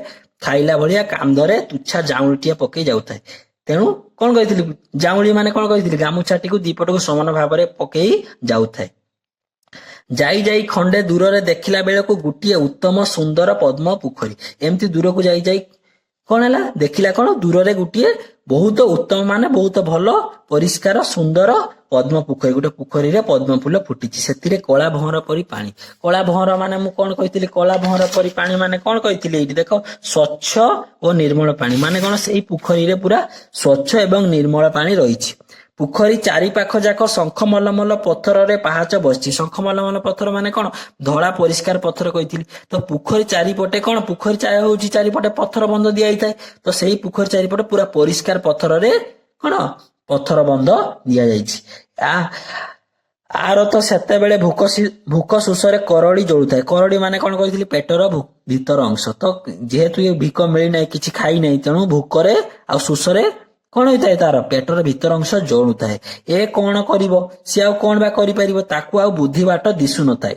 ଖାଇଲା ଭଳିଆ କାନ୍ଧରେ ତୁଚ୍ଛା ଜାଉଁଳିଟିଏ ପକେଇ ଯାଉଥାଏ। ତେଣୁ କଣ କହିଥିଲି, ଜାଉଁଳି ମାନେ କଣ କହିଥିଲି, ଗାମୁଛାଟିକୁ ଦିପଟକୁ ସମାନ ଭାବରେ ପକେଇ ଯାଉଥାଏ। ଯାଇ ଯାଇ ଖଣ୍ଡେ ଦୂରରେ ଦେଖିଲା ବେଳକୁ ଗୋଟିଏ ଉତ୍ତମ ସୁନ୍ଦର ପଦ୍ମ ପୋଖରୀ। ଏମିତି ଦୂରକୁ ଯାଇ ଯାଇ କଣ ହେଲା, ଦେଖିଲା କଣ, ଦୂରରେ ଗୋଟିଏ ବହୁତ ଉତ୍ତମ ମାନେ ବହୁତ ଭଲ ପରିଷ୍କାର ସୁନ୍ଦର ପଦ୍ମ ପୋଖରୀ। ଗୋଟେ ପୋଖରୀରେ ପଦ୍ମ ଫୁଲ ଫୁଟିଛି, ସେଥିରେ କଳା ଭଅଁର ପରି ପାଣି। କଳା ଭଅଁର ମାନେ ମୁଁ କଣ କହିଥିଲି, କଳା ଭଅଁର ପରି ପାଣି ମାନେ କଣ କହିଥିଲି? ଏଇଠି ଦେଖ, ସ୍ୱଚ୍ଛ ଓ ନିର୍ମଳ ପାଣି ମାନେ କଣ, ସେଇ ପୋଖରୀରେ ପୁରା ସ୍ୱଚ୍ଛ ଏବଂ ନିର୍ମଳ ପାଣି ରହିଛି। ପୋଖରୀ ଚାରି ପାଖ ଯାକ ଶଙ୍ଖ ମଲମଲ ପଥରରେ ପାହାଚ ବସିଛି। ଶଙ୍ଖ ମଲମଲ ପଥର ମାନେ କଣ, ଧଳା ପରିଷ୍କାର ପଥର କହିଥିଲି। ତ ପୋଖରୀ ଚାରିପଟେ କଣ, ପୋଖରୀ ହଉଛି ଚାରିପଟେ ପଥର ବନ୍ଧ ଦିଆଯାଇଥାଏ। ତ ସେଇ ପୋଖରୀ ଚାରିପଟେ ପୁରା ପରିଷ୍କାର ପଥରରେ କଣ, ପଥର ବନ୍ଧ ଦିଆଯାଇଛି। ଆର ତ ସେତେବେଳେ ଭୋକ ଶୋଷରେ କରଡି ଜଳୁଥାଏ। କରଡି ମାନେ କଣ କହିଥିଲି, ପେଟର ଭିତର ଅଂଶ। ତ ଯେହେତୁ ଏ ଭିକ ମିଳିନାହିଁ, କିଛି ଖାଇନାହିଁ, ତେଣୁ ଭୋକରେ ଆଉ ଶୋଷରେ କଣ ହେଇଥାଏ, ତାର ପେଟର ଭିତର ଅଂଶ ଜଳୁଥାଏ। ଏ କଣ କରିବ, ସିଏ ଆଉ କଣ ବା କରିପାରିବ, ତାକୁ ଆଉ ବୁଦ୍ଧି ବାଟ ଦିଶୁନଥାଏ।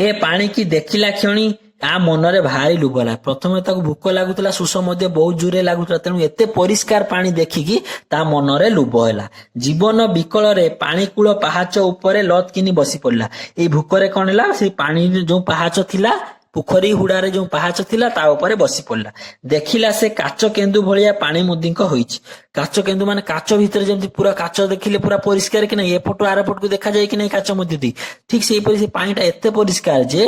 ଏ ପାଣିକି ଦେଖିଲା କ୍ଷଣି ତା ମନରେ ଭାରି ଲୋଭ ହେଲା। ପ୍ରଥମେ ତାକୁ ଭୋକ ଲାଗୁଥିଲା, ଶୋଷ ମଧ୍ୟ ବହୁତ ଜୋରେ ଲାଗୁଥିଲା, ତେଣୁ ଏତେ ପରିଷ୍କାର ପାଣି ଦେଖିକି ତା ମନରେ ଲୋଭ ହେଲା। ଜୀବନ ବିକଳରେ ପାଣି କୂଳ ପାହାଚ ଉପରେ ଲଥ୍ କିନି ବସି ପଡିଲା। ଏଇ ଭୋକରେ କଣ ହେଲା, ସେଇ ପାଣି ଯୋଉ ପାହାଚ ଥିଲା, ପୋଖରୀ ହୁଡାରେ ଯୋଉ ପାହାଚ ଥିଲା, ତା ଉପରେ ବସି ପଡିଲା। ଦେଖିଲା ସେ କାଚ କେନ୍ଦୁ ଭଳିଆ ପାଣି ମୁଦିଙ୍କ ହୋଇଛି। କାଚ କେନ୍ଦୁ ମାନେ କାଚ ଭିତରେ ଯେମିତି ପୁରା କାଚ ଦେଖିଲେ ପୁରା ପରିଷ୍କାର କି ନାହିଁ, ଏପଟୁ ଆର ପଟକୁ ଦେଖାଯାଏ କି ନାହିଁ କାଚ ମଧ୍ୟ ଦେଇ, ଠିକ ସେଇପରି ସେ ପାଣିଟା ଏତେ ପରିଷ୍କାର ଯେ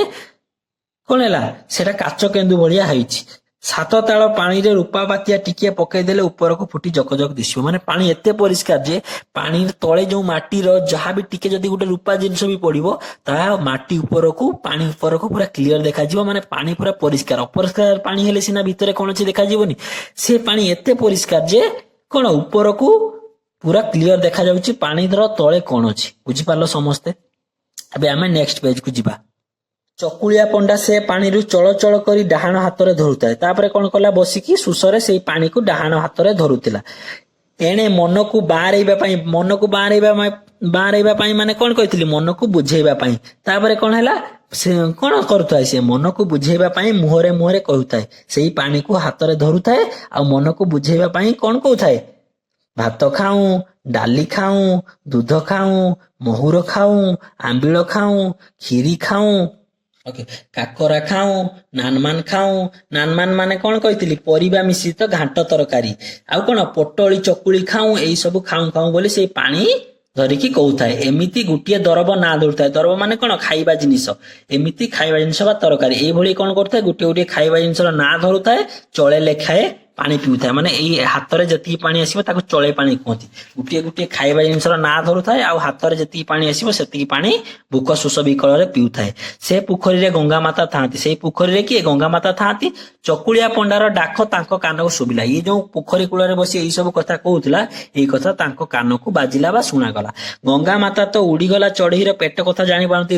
କଣ ହେଲା, ସେଟା କାଚ କେନ୍ଦୁ ଭଳିଆ ହେଇଛି। 7 ତାଳ ପାଣିରେ ରୂପା ପାତିଆ ଟିକିଏ ପକେଇଦେଲେ ଉପରକୁ ଫୁଟି ଜକଜକ ଦିଶିବ। ମାନେ ପାଣି ଏତେ ପରିଷ୍କାର ଯେ ପାଣି ତଳେ ଯୋଉ ମାଟିର ଯାହା ବି ଟିକେ ଯଦି ଗୋଟେ ରୂପା ଜିନିଷ ବି ପଡିବ, ତାହା ମାଟି ଉପରକୁ, ପାଣି ଉପରକୁ ପୁରା କ୍ଲିୟର ଦେଖାଯିବ। ମାନେ ପାଣି ପୁରା ପରିଷ୍କାର। ଅପରିଷ୍କାର ପାଣି ହେଲେ ସିନା ଭିତରେ କଣ ଅଛି ଦେଖାଯିବନି, ସେ ପାଣି ଏତେ ପରିଷ୍କାର ଯେ କଣ, ଉପରକୁ ପୁରା କ୍ଲିୟର ଦେଖାଯାଉଛି ପାଣିର ତଳେ କଣ ଅଛି। ବୁଝିପାରିଲ ସମସ୍ତେ? ଏବେ ଆମେ ନେକ୍ସଟ ପେଜକୁ ଯିବା। ଚକୁଳିଆ ପଣ୍ଡା ସେ ପାଣିରୁ ଚଳ ଚଳ କରି ଡାହାଣ ହାତରେ ଧରୁଥାଏ। ତାପରେ କଣ କଲା, ବସିକି ଶୋଷରେ ସେଇ ପାଣିକୁ ଡାହାଣ ହାତରେ ଧରୁଥିଲା। ଏଣେ ମନକୁ ବାଁରେଇବା ପାଇଁ ମାନେ କଣ କହିଥିଲି, ମନକୁ ବୁଝେଇବା ପାଇଁ। ତାପରେ କଣ ହେଲା, ସେ କଣ କରୁଥାଏ, ସେ ମନକୁ ବୁଝେଇବା ପାଇଁ ମୁହଁରେ ମୁହଁରେ କହୁଥାଏ। ସେଇ ପାଣିକୁ ହାତରେ ଧରୁଥାଏ ଆଉ ମନକୁ ବୁଝେଇବା ପାଇଁ କଣ କହୁଥାଏ, ଭାତ ଖାଉଁ, ଡାଲି ଖାଉଁ, ଦୁଧ ଖାଉଁ, ମହୁର ଖାଉଁ, ଆମ୍ବିଳ ଖାଉଁ, କ୍ଷୀରି ଖାଉଁ, କାକରା ଖାଉଁ, ନାନମାନ ଖାଉଁ। ନାନମାନ ମାନେ କଣ କହିଥିଲି, ପରିବା ମିଶ୍ରିତ ଘାଣ୍ଟ ତରକାରୀ। ଆଉ କଣ, ପୋଟଳି ଚକୁଳି ଖାଉଁ, ଏଇ ସବୁ ଖାଉଁ ଖାଉଁ ବୋଲି ସେଇ ପାଣି ଧରିକି କହୁଥାଏ। ଏମିତି ଗୋଟିଏ ଦରବ ନାଁ ଧରୁଥାଏ। ଦରବ ମାନେ କଣ, ଖାଇବା ଜିନିଷ। ଏମିତି ଖାଇବା ଜିନିଷ ବା ତରକାରୀ, ଏଇଭଳି କଣ କରୁଥାଏ, ଗୋଟିଏ ଗୋଟିଏ ଖାଇବା ଜିନିଷର ନାଁ ଧରୁଥାଏ, ଚଳେ ଲେଖାଏ ପାଣି ପିଉଥାଏ। ମାନେ ଏଇ ହାତରେ ଯେତିକି ପାଣି ଆସିବ ତାକୁ ଚଳେ ପାଣି କୁହନ୍ତି। ଗୋଟିଏ ଗୋଟିଏ ଖାଇବା ଜିନିଷର ନାଁ ଧରୁଥାଏ, ଆଉ ହାତରେ ଯେତିକି ପାଣି ଆସିବ ସେତିକି ପାଣି ଭୋକ ଶୋଷ ବିକଳରେ ପିଉଥାଏ। ସେ ପୋଖରୀରେ ଗଙ୍ଗା ମାତା ଥାଆନ୍ତି। ସେଇ ପୋଖରୀରେ କିଏ, ଗଙ୍ଗା ମାତା ଥାଆନ୍ତି। ଚକୁଳିଆ ପଣ୍ଡାର ଡାକ ତାଙ୍କ କାନକୁ ଶୁଭିଲା। ଇଏ ଯୋଉ ପୋଖରୀ କୂଳରେ ବସି ଏଇ ସବୁ କଥା କହୁଥିଲା, ଏଇ କଥା ତାଙ୍କ କାନକୁ ବାଜିଲା ବା ଶୁଣାଗଲା। ଗଙ୍ଗା ମାତା ତ ଉଡିଗଲା ଚଢେଇର ପେଟ କଥା ଜାଣିପାରନ୍ତି।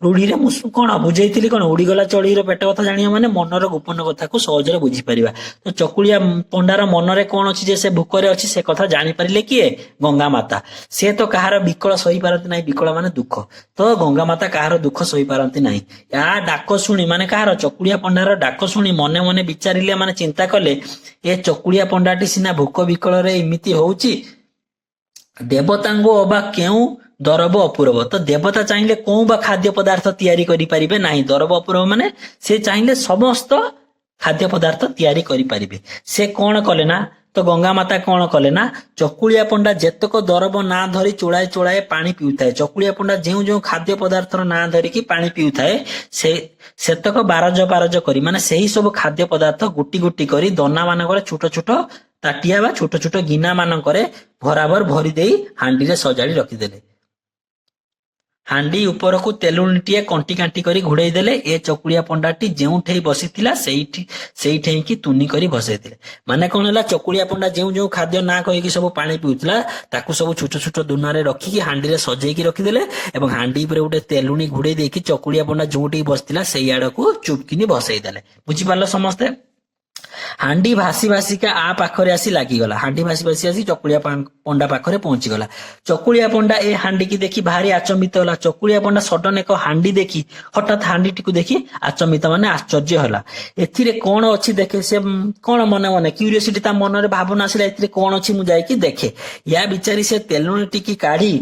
ରୂଢିରେ ମୁଁ କଣ ବୁଝେଇଥିଲି, କଣ, ଉଡିଗଲା ଚଢେଇର ପେଟ କଥା ଜାଣିବା ମାନେ ମନର ଗୋପନ କଥାକୁ ସହଜରେ ବୁଝିପାରିବା। ତ ଚକୁଳିଆ ପଣ୍ଡାର ମନରେ କଣ ଅଛି ଯେ ସେ ଭୋକରେ ଅଛି, ସେ କଥା ଜାଣିପାରିଲେ କିଏ, ଗଙ୍ଗା ମାତା। ସେ ତ କାହାର ବିକଳ ସହିପାରନ୍ତି ନାହିଁ, ବିକଳ ମାନେ ଦୁଃଖ। ତ ଗଙ୍ଗା ମାତା କାହାର ଦୁଃଖ ସହିପାରନ୍ତି ନାହିଁ। ଏହା ଡାକ ଶୁଣି, ମାନେ କାହାର, ଚକୁଳିଆ ପଣ୍ଡାର ଡାକ ଶୁଣି ମନେ ମନେ ବିଚାରିଲେ, ମାନେ ଚିନ୍ତା କଲେ, ଏ ଚକୁଳିଆ ପଣ୍ଡାଟି ସିନା ଭୋକ ବିକଳରେ ଏମିତି ହଉଛି, ଦେବତାଙ୍କୁ ଅବା କେଉଁ ଦରବ ଅପୂରବ। ତ ଦେବତା ଚାହିଁଲେ କୋଉ ବା ଖାଦ୍ୟ ପଦାର୍ଥ ତିଆରି କରିପାରିବେ ନାହିଁ। ଦରବ ଅପୂରବ ମାନେ ସେ ଚାହିଁଲେ ସମସ୍ତ ଖାଦ୍ୟ ପଦାର୍ଥ ତିଆରି କରିପାରିବେ। ସେ କଣ କଲେ ନା, ତ ଗଙ୍ଗା ମାତା କଣ କଲେ ନା ଚକୁଳିଆ ପଣ୍ଡା ଯେତକ ଦରବ ନାଁ ଧରି ଚୋଳାଏ ଚୋଳାଏ ପାଣି ପିଉଥାଏ। ଚକୁଳିଆ ପଣ୍ଡା ଯେଉଁ ଯେଉଁ ଖାଦ୍ୟ ପଦାର୍ଥର ନାଁ ଧରିକି ପାଣି ପିଉଥାଏ ସେତକ ବାରଜ ବାରଜ କରି ମାନେ ସେହି ସବୁ ଖାଦ୍ୟ ପଦାର୍ଥ ଗୋଟି ଗୋଟି କରି ଦନା ମାନଙ୍କରେ ଛୋଟ ଛୋଟ ତାଟିଆ ବା ଛୋଟ ଛୋଟ ଗିନା ମାନଙ୍କରେ ଭରାଭର ଭରି ଦେଇ ହାଣ୍ଡିରେ ସଜାଡି ରଖିଦେଲେ। ହାଣ୍ଡି ଉପରକୁ ତେଲୁଣିଟିଏ କଣ୍ଟି କାଣ୍ଟି କରି ଘୋଡେଇ ଦେଲେ। ଏ ଚକୁଳିଆ ପଣ୍ଡାଟି ଯେଉଁଠେଇ ବସିଥିଲା ସେଇଠେଇକି ତୁନି କରି ବସେଇଥିଲେ। ମାନେ କଣ ହେଲା, ଚକୁଳିଆ ପଣ୍ଡା ଯେଉଁ ଯେଉଁ ଖାଦ୍ୟ ନାଁ କହିକି ସବୁ ପାଣି ପିଉଥିଲା ତାକୁ ସବୁ ଛୋଟ ଛୋଟ ଦୁନାରେ ରଖିକି ହାଣ୍ଡିରେ ସଜେଇକି ରଖିଦେଲେ ଏବଂ ହାଣ୍ଡି ଉପରେ ଗୋଟେ ତେଲୁଣି ଘୋଡେଇ ଦେଇକି ଚକୁଳିଆ ପଣ୍ଡା ଯୋଉଠିକି ବସିଥିଲା ସେଇ ଆଡକୁ ଚୁପକିନି ବସେଇ ଦେଲେ। ବୁଝିପାରିଲ ସମସ୍ତେ? ହାଣ୍ଡି ଭାସି ଭାସିକା ଆ ପାଖରେ ଆସି ଲାଗିଗଲା। ହାଣ୍ଡି ଭାସି ଭାସି ଆସି ଚକୁଳିଆ ପଣ୍ଡା ପାଖରେ ପହଞ୍ଚିଗଲା। ଚକୁଳିଆ ପଣ୍ଡା ଏ ହାଣ୍ଡିକି ଦେଖି ଭାରି ଆଚମ୍ବିତ ହେଲା। ଚକୁଳିଆ ପଣ୍ଡା ସଡନ ଏକ ହାଣ୍ଡି ଦେଖି ହଠାତ୍ ହାଣ୍ଡିଟିକୁ ଦେଖି ଆଚମ୍ବିତ ମାନେ ଆଶ୍ଚର୍ଯ୍ୟ ହେଲା। ଏଥିରେ କଣ ଅଛି ଦେଖେ। ସେ କଣ ମନେ ମନେ କ୍ୟୁରିଓସିଟି ତା ମନରେ ଭାବନା ଆସିଲା, ଏଥିରେ କଣ ଅଛି ମୁଁ ଯାଇକି ଦେଖେ। ୟା ବିଚାରି ସେ ତେଲୁଣି ଟିକି କାଢି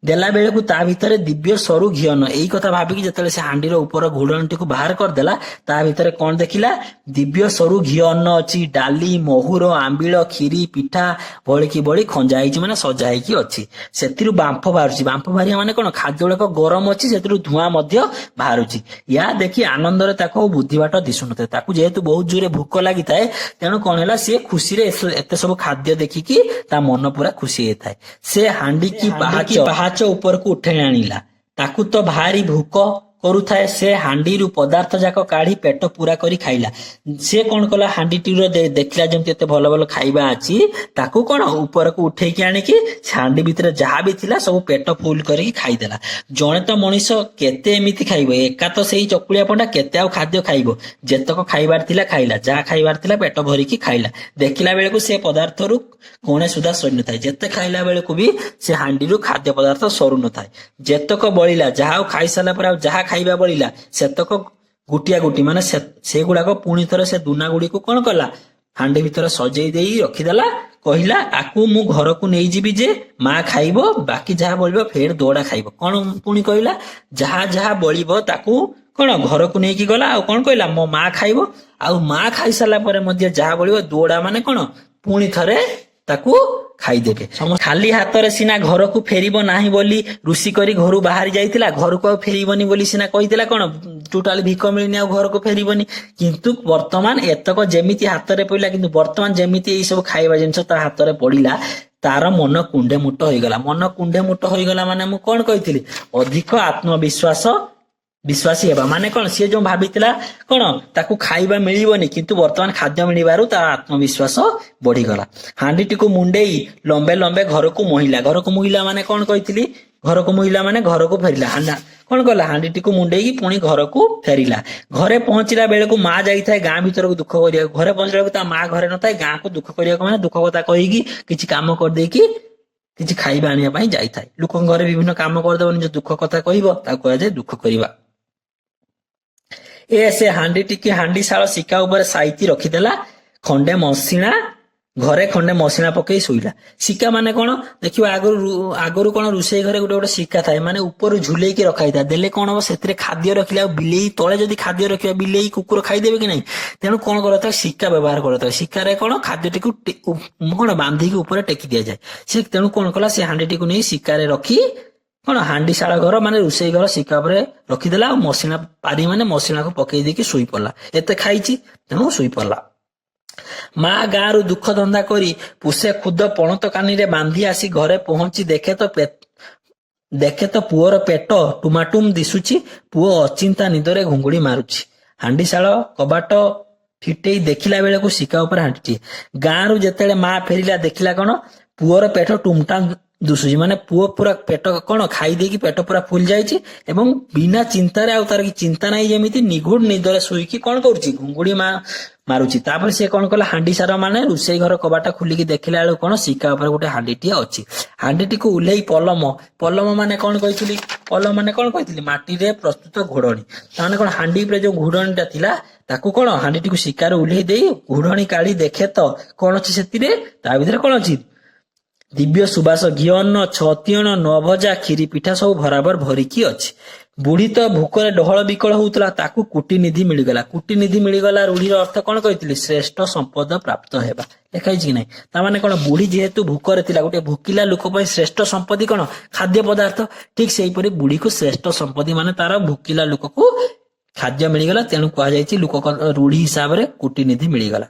ଦେଲା ବେଳକୁ ତା ଭିତରେ ଦିବ୍ୟ ସରୁ ଘିଅନ। ଏଇ କଥା ଭାବିକି ଯେତେବେଳେ ସେ ହାଣ୍ଡିର ଉପର ଘୋଡଣୀଟିକୁ ବାହାର କରିଦେଲା ତା ଭିତରେ କଣ ଦେଖିଲା, ଦିବ୍ୟ ସରୁ ଘିଅ ଅନ୍ନ ଅଛି। ଡାଲି, ମହୁର, ଆମ୍ବିଳ, କ୍ଷୀରି, ପିଠା ଭଳିକି ଭଳି ଖଞ୍ଜା ହେଇଛି ମାନେ ସଜା ହେଇକି ଅଛି। ସେଥିରୁ ବାମ୍ଫ ବାହାରୁଛି। ବାମ୍ଫ ବାହାରିବା ମାନେ କଣ, ଖାଦ୍ୟ ଗୁଡାକ ଗରମ ଅଛି, ସେଥିରୁ ଧୂଆଁ ମଧ୍ୟ ବାହାରୁଛି। ୟା ଦେଖି ଆନନ୍ଦରେ ତାକୁ ଆଉ ବୁଦ୍ଧିବାଟ ଦିଶୁନଥାଏ। ତାକୁ ଯେହେତୁ ବହୁତ ଜୋରେ ଭୋକ ଲାଗିଥାଏ ତେଣୁ କଣ ହେଲା, ସିଏ ଖୁସିରେ ଏତେ ସବୁ ଖାଦ୍ୟ ଦେଖିକି ତା ମନ ପୁରା ଖୁସି ହେଇଥାଏ। ସେ ହାଣ୍ଡିକି ପାହାଚ ଉପରକୁ ଉଠେଇ ଆଣିଲା। ତାକୁ ତ ଭାରି ଭୋକ କରୁଥାଏ। ସେ ହାଣ୍ଡିରୁ ପଦାର୍ଥ ଯାକ କାଢି ପେଟ ପୁରା କରି ଖାଇଲା। ସେ କଣ କଲା, ହାଣ୍ଡିଟିର ଦେଖିଲା ଯେମିତି ଏତେ ଭଲ ଭଲ ଖାଇବା ଅଛି, ତାକୁ କଣ ଉପରକୁ ଉଠେଇକି ଆଣିକି ସେ ହାଣ୍ଡି ଭିତରେ ଯାହା ବି ଥିଲା ସବୁ ପେଟ ଫୁଲ କରିକି ଖାଇଦେଲା। ଜଣେ ତ ମଣିଷ କେତେ ଏମିତି ଖାଇବ? ଏକା ତ ସେଇ ଚକୁଳିଆ ପଣ୍ଡା କେତେ ଆଉ ଖାଦ୍ୟ ଖାଇବ? ଯେତକ ଖାଇବାର ଥିଲା ଖାଇଲା, ଯାହା ଖାଇବାର ଥିଲା ପେଟ ଭରିକି ଖାଇଲା। ଦେଖିଲା ବେଳକୁ ସେ ପଦାର୍ଥରୁ କୌଣେ ସୁଧା ସରିନଥାଏ। ଯେତେ ଖାଇଲା ବେଳକୁ ବି ସେ ହାଣ୍ଡିରୁ ଖାଦ୍ୟ ପଦାର୍ଥ ସରୁନଥାଏ। ଯେତକ ବଳିଲା, ଯାହା ଆଉ ଖାଇସାରିଲା ପରେ ଆଉ ଯାହା ଖାଇବା ବଳିଲା ସେତକ ଗୋଟିଆ ଗୋଟି ମାନେ ସେଗୁଡାକ ପୁଣି ଥରେ ସେ ଦୁନା ଗୁଡିକୁ କଣ କଲା, ହାଣ୍ଡି ଭିତରେ ସଜେଇ ଦେଇ ରଖିଦେଲା। କହିଲା, ଆକୁ ମୁଁ ଘରକୁ ନେଇଯିବି ଯେ ମା ଖାଇବ, ବାକି ଯାହା ବଳିବ ଫେର ଦୋଡା ଖାଇବ। କଣ ପୁଣି କହିଲା, ଯାହା ଯାହା ବଳିବ ତାକୁ କଣ ଘରକୁ ନେଇକି ଗଲା। ଆଉ କଣ କହିଲା, ମୋ ମା ଖାଇବ, ଆଉ ମା ଖାଇସାରିଲା ପରେ ମଧ୍ୟ ଯାହା ବଳିବ ଦୋଡା ମାନେ କଣ ପୁଣି ଥରେ ତାକୁ ଖାଇଦେବେ। ଖାଲି ହାତରେ ସିନା ଘରକୁ ଫେରିବ ନାହିଁ ବୋଲି ରୁଷି କରି ଘରୁ ବାହାରି ଯାଇଥିଲା। ଘରକୁ ଆଉ ଫେରିବନି ବୋଲି ସିନା କହିଥିଲା, କଣ ଟୋଟାଲି ଭିକ ମିଳିନି ଆଉ ଘରକୁ ଫେରିବନି। କିନ୍ତୁ ବର୍ତ୍ତମାନ ଏତକ ଯେମିତି ହାତରେ ପଡିଲା, କିନ୍ତୁ ବର୍ତ୍ତମାନ ଯେମିତି ଏଇ ସବୁ ଖାଇବା ଜିନିଷ ତା ହାତରେ ପଡିଲା ତାର ମନ କୁଣ୍ଡେ ମୁଟ ହୋଇଗଲା। ମନ କୁଣ୍ଡେ ମୁଟ ହୋଇଗଲା ମାନେ ମୁଁ କଣ କହିଥିଲି, ଅଧିକ ବିଶ୍ୱାସୀ ହେବା ମାନେ କଣ, ସିଏ ଯୋଉ ଭାବିଥିଲା କଣ ତାକୁ ଖାଇବା ମିଳିବନି, କିନ୍ତୁ ବର୍ତ୍ତମାନ ଖାଦ୍ୟ ମିଳିବାରୁ ତାର ଆତ୍ମବିଶ୍ୱାସ ବଢିଗଲା। ହାଣ୍ଡିଟିକୁ ମୁଣ୍ଡେଇ ଲମ୍ବେ ଲମ୍ବେ ଘରକୁ ମୋହିଲା। ଘରକୁ ମୋହିଲା ମାନେ କଣ କହିଥିଲି, ଘରକୁ ମୋହିଲା ମାନେ ଘରକୁ ଫେରିଲା। କଣ କଲା, ହାଣ୍ଡିଟିକୁ ମୁଣ୍ଡେଇକି ପୁଣି ଘରକୁ ଫେରିଲା। ଘରେ ପହଞ୍ଚିଲା ବେଳକୁ ମା ଯାଇଥାଏ ଗାଁ ଭିତରକୁ ଦୁଃଖ କରିବାକୁ। ଘରେ ପହଞ୍ଚିଲା ବେଳକୁ ତା ମା ଘରେ ନଥାଏ, ଗାଁକୁ ଦୁଃଖ କରିବାକୁ ମାନେ ଦୁଃଖ କଥା କହିକି କିଛି କାମ କରିଦେଇକି କିଛି ଖାଇବା ଆଣିବା ପାଇଁ ଯାଇଥାଏ। ଲୋକଙ୍କ ଘରେ ବିଭିନ୍ନ କାମ କରିଦେବ, ନିଜ ଦୁଃଖ କଥା କହିବ, ତାକୁ କୁହାଯାଏ ଦୁଃଖ କରିବା। ସେ ହାଣ୍ଡିଟିକି ହାଣ୍ଡିଶାଳ ଶିକା ଉପରେ ସାଇତି ରଖିଦେଲା। ଘରେ ଖଣ୍ଡେ ମସିଣା ପକେଇ ଶୋଇଲା। ଶିକା ମାନେ କଣ ଦେଖିବ, ଆଗରୁ କଣ ରୋଷେଇ ଘରେ ଗୋଟେ ଗୋଟେ ଶିକା ଥାଏ, ମାନେ ଉପରୁ ଝୁଲେଇକି ରଖାଇଥାଏ। ଦେଲେ କଣ ହବ, ସେଥିରେ ଖାଦ୍ୟ ରଖିଲେ ଆଉ ବିଲେଇ ତଳେ ଯଦି ଖାଦ୍ୟ ରଖିବା ବିଲେଇ କୁକୁର ଖାଇଦେବେ କି ନାହିଁ। ତେଣୁ କଣ କରାଯାଏ, ଶିକା ବ୍ୟବହାର କରାଯାଏ। ଶିକାରେ କଣ ଖାଦ୍ୟଟିକୁ କଣ ବାନ୍ଧିକି ଉପରେ ଟେକି ଦିଆଯାଏ। ସେ ତେଣୁ କଣ କଲା, ସେ ହାଣ୍ଡିଟିକୁ ନେଇ ଶିକାରେ ରଖି କଣ ହାଣ୍ଡିଶାଳ ଘର ମାନେ ରୋଷେଇ ଘର ଶିକା ଉପରେ ରଖିଦେଲା। ଆଉ ମସିଣା ପାରି ମାନେ ମସିଣାକୁ ପକେଇ ଦେଇକି ଶୋଇ ପଡିଲା। ଏତେ ଖାଇଛି ତେଣୁ ଶୋଇ ପଡିଲା। ମା ଗାଁରୁ ଦୁଃଖ ଧନ୍ଦା କରି ପୁଷେ ଖୁଦ ପଣତ କାନିରେ ବାନ୍ଧି ଆସି ଘରେ ପହଞ୍ଚି ଦେଖେ ତ ପୁଅର ପେଟ ଟୁମାଟୁମ ଦିଶୁଛି। ପୁଅ ଅଚିନ୍ତା ନିଦରେ ଘୁଙ୍ଗୁଡି ମାରୁଛି। ହାଣ୍ଡିଶାଳ କବାଟ ଫିଟେଇ ଦେଖିଲା ବେଳକୁ ଶିକା ଉପରେ ହାଣ୍ଡିଟିଏ। ଗାଁରୁ ଯେତେବେଳେ ମା ଫେରିଲା ଦେଖିଲା କଣ, ପୁଅର ପେଟ ଟୁମଟାମ ଦୁଶୁଛି। ମାନେ ପୁଅ ପୁରା ପେଟ କଣ ଖାଇ ଦେଇକି ପେଟ ପୁରା ଫୁଲି ଯାଇଛି ଏବଂ ବିନା ଚିନ୍ତାରେ, ଆଉ ତାର କିଛି ଚିନ୍ତା ନାହିଁ, ଯେମିତି ନିଘୁଡ ନିଦରେ ଶୋଇକି କଣ କରୁଛି, ଘୁଙ୍ଗୁଡି ମାରୁଛି। ତାପରେ ସେ କଣ କଲା, ହାଣ୍ଡିଶାଳ ମାନେ ରୋଷେଇ ଘର କବାଟ ଖୋଲିକି ଦେଖିଲା ବେଳକୁ କଣ, ଶିକା ଉପରେ ଗୋଟେ ହାଣ୍ଡିଟିଏ ଅଛି। ହାଣ୍ଡିଟିକୁ ଓହ୍ଲେଇ ପଲମ ମାନେ କଣ କହିଥିଲି, ମାଟିରେ ପ୍ରସ୍ତୁତ ଘୋଡଣୀ। ତାମାନେ କଣ, ହାଣ୍ଡି ଉପରେ ଯୋଉ ଘୋଡଣୀଟା ଥିଲା ତାକୁ କଣ ହାଣ୍ଡିଟିକୁ ଶିକାରେ ଓହ୍ଲେଇ ଦେଇ ଘୋଡଣୀ କାଢି ଦେଖେ ତ କଣ ଅଛି ସେଥିରେ। ତା ଭିତରେ କଣ ଅଛି, ଦିବ୍ୟ ସୁବାସ ଘିଅ ଅନ୍ନ, 6 ତିଅଣ, 9 ଭଜା, କ୍ଷୀରି ପିଠା ସବୁ ବରାବର ଭରିକି ଅଛି। ବୁଢୀ ତ ଭୋକରେ ଡହଳ ବିକଳ ହଉଥିଲା, ତାକୁ କୁଟିନିଧି ମିଳିଗଲା। କୁଟିନିଧି ମିଳିଗଲା ରୂଢିର ଅର୍ଥ କଣ କହିଥିଲି? ଶ୍ରେଷ୍ଠ ସମ୍ପଦ ପ୍ରାପ୍ତ ହେବା। ଲେଖା ହେଇଛି କି ନାହିଁ? ତାମାନେ କଣ? ବୁଢୀ ଯେହେତୁ ଭୋକରେ ଥିଲା, ଗୋଟେ ଭୋକିଲା ଲୋକ ପାଇଁ ଶ୍ରେଷ୍ଠ ସମ୍ପତ୍ତି କଣ? ଖାଦ୍ୟ ପଦାର୍ଥ। ଠିକ ସେଇପରି ବୁଢୀକୁ ଶ୍ରେଷ୍ଠ ସମ୍ପତ୍ତି ମାନେ ତାର ଭୋକିଲା ଲୋକକୁ ଖାଦ୍ୟ ମିଳିଗଲା, ତେଣୁ କୁହାଯାଇଛି ଲୋକ ରୂଢି ହିସାବରେ କୁଟିନିଧି ମିଳିଗଲା।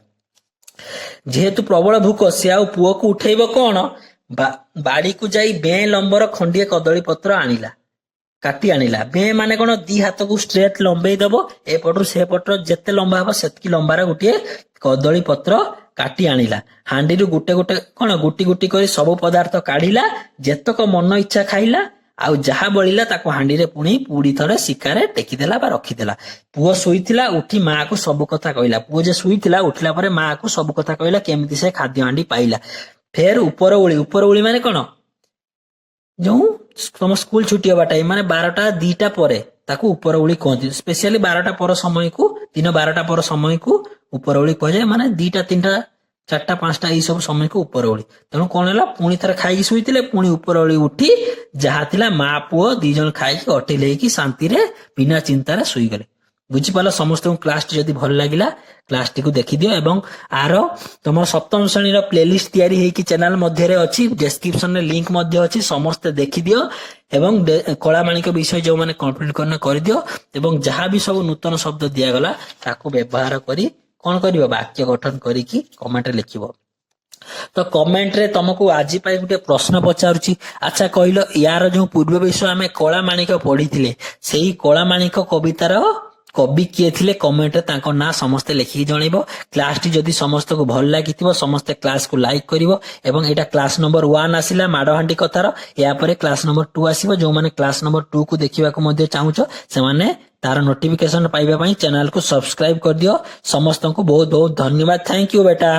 ଯେହେତୁ ପ୍ରବଳ ଭୋକ, ସେ ଆଉ ପୁଅକୁ ଉଠେଇବ କଣ? ବାଡିକୁ ଯାଇ ବେଁ ଲମ୍ବର ଖଣ୍ଡିଏ କଦଳୀ ପତ୍ର ଆଣିଲା, କାଟି ଆଣିଲା। ବେଁ ମାନେ କଣ? ଦି ହାତକୁ ଷ୍ଟ୍ରେଟ ଲମ୍ବେଇ ଦବ, ଏପଟରୁ ସେପଟର ଯେତେ ଲମ୍ବା ହବ ସେତିକି ଲମ୍ବାର ଗୋଟିଏ କଦଳୀ ପତ୍ର କାଟି ଆଣିଲା। ହାଣ୍ଡିରୁ ଗୋଟେ ଗୋଟେ କଣ ଗୋଟି ଗୋଟି କରି ସବୁ ପଦାର୍ଥ କାଢିଲା, ଯେତକ ମନ ଇଚ୍ଛା ଖାଇଲା, ଆଉ ଯାହା ବଳିଲା ତାକୁ ହାଣ୍ଡିରେ ପୁଣି ଥରେ ଶିକାରେ ଟେକିଦେଲା ବା ରଖିଦେଲା। ପୁଅ ଶୋଇଥିଲା, ଉଠି ମାଆକୁ ସବୁ କଥା କହିଲା। ପୁଅ ଯେ ଶୋଇଥିଲା, ଉଠିଲା ପରେ ମାଆକୁ ସବୁ କଥା କହିଲା, କେମିତି ସେ ଖାଦ୍ୟ ହାଣ୍ଡି ପାଇଲା। ଫେର ଉପର ଓଳି ମାନେ କଣ? ଯୋଉ ତମ ସ୍କୁଲ ଛୁଟି ହବା ଟାଇମ ମାନେ 12ଟା 2ଟା ପରେ ତାକୁ ଉପର ଓଳି କୁହନ୍ତି। ସ୍ପେସିଆଲି 12ଟା ପର ସମୟକୁ, ଦିନ 12ଟା ପର ସମୟକୁ ଉପର ଓଳି କୁହାଯାଏ। ମାନେ 2ଟା 3ଟା 4ଟା 5ଟା ଏଇ ସବୁ ସମୟକୁ ଉପର ଓଳି। ତେଣୁ କଣ ହେଲା? ପୁଣି ଥରେ ଖାଇକି ଶୋଇଥିଲେ, ପୁଣି ଉପର ଓଳି ଉଠି ଯାହା ଥିଲା ମା ପୁଅ 2 ଜଣ ଖାଇକି ଅଟିଲ ହେଇକି ଶାନ୍ତିରେ ବିନା ଚିନ୍ତାରେ ଶୋଇଗଲେ। ବୁଝିପାରିଲ? ସମସ୍ତଙ୍କୁ କ୍ଲାସଟି ଯଦି ଭଲ ଲାଗିଲା କ୍ଲାସଟିକୁ ଦେଖିଦିଅ ଏବଂ ଆର ତମର ସପ୍ତମ ଶ୍ରେଣୀର ପ୍ଲେଲିଷ୍ଟ ତିଆରି ହେଇକି ଚ୍ୟାନେଲ ମଧ୍ୟରେ ଅଛି, ଡେସ୍କ୍ରିପସନରେ ଲିଙ୍କ ମଧ୍ୟ ଅଛି, ସମସ୍ତେ ଦେଖିଦିଅ ଏବଂ କଳାମାଣିକ ବିଷୟ ଯୋଉମାନେ କମ୍ପ୍ଲିଟ କରିନ କରିଦିଅ ଏବଂ ଯାହା ବି ସବୁ ନୂତନ ଶବ୍ଦ ଦିଆଗଲା ତାକୁ ବ୍ୟବହାର କରି କଣ କରିବ? ବାକ୍ୟ ଗଠନ କରିକି କମେଣ୍ଟରେ ଲେଖିବ। ତ କମେଣ୍ଟରେ ତମକୁ ଆଜି ପାଇଁ ଗୋଟେ ପ୍ରଶ୍ନ ପଚାରୁଛି। ଆଚ୍ଛା କହିଲ, ୟାର ଯୋଉ ପୂର୍ବ ବିଷୟ ଆମେ କଳାମାଣିକ ପଢିଥିଲେ, ସେଇ କଳାମାଣିକ କବିତାର କବି କିଏ ଥିଲେ? କମେଣ୍ଟରେ ତାଙ୍କ ନାଁ ସମସ୍ତେ ଲେଖିକି ଜଣେଇବ। କ୍ଲାସଟି ଯଦି ସମସ୍ତଙ୍କୁ ଭଲ ଲାଗିଥିବ ସମସ୍ତେ କ୍ଲାସକୁ ଲାଇକ୍ କରିବ ଏବଂ ଏଇଟା କ୍ଲାସ ନମ୍ବର 1 ଆସିଲା ମାଡହାଣ୍ଡି କଥାର। ଏହାପରେ କ୍ଲାସ ନମ୍ବର 2 ଆସିବ। ଯୋଉମାନେ କ୍ଲାସ ନମ୍ବର 2 କୁ ଦେଖିବାକୁ ମଧ୍ୟ ଚାହୁଁଛ ସେମାନେ ତାର ନୋଟିଫିକେସନ ପାଇବା ପାଇଁ ଚ୍ୟାନେଲକୁ ସବସ୍କ୍ରାଇବ କରିଦିଅ। ସମସ୍ତଙ୍କୁ ବହୁତ ବହୁତ ଧନ୍ୟବାଦ। ଥ୍ୟାଙ୍କ ୟୁ ବେଟା।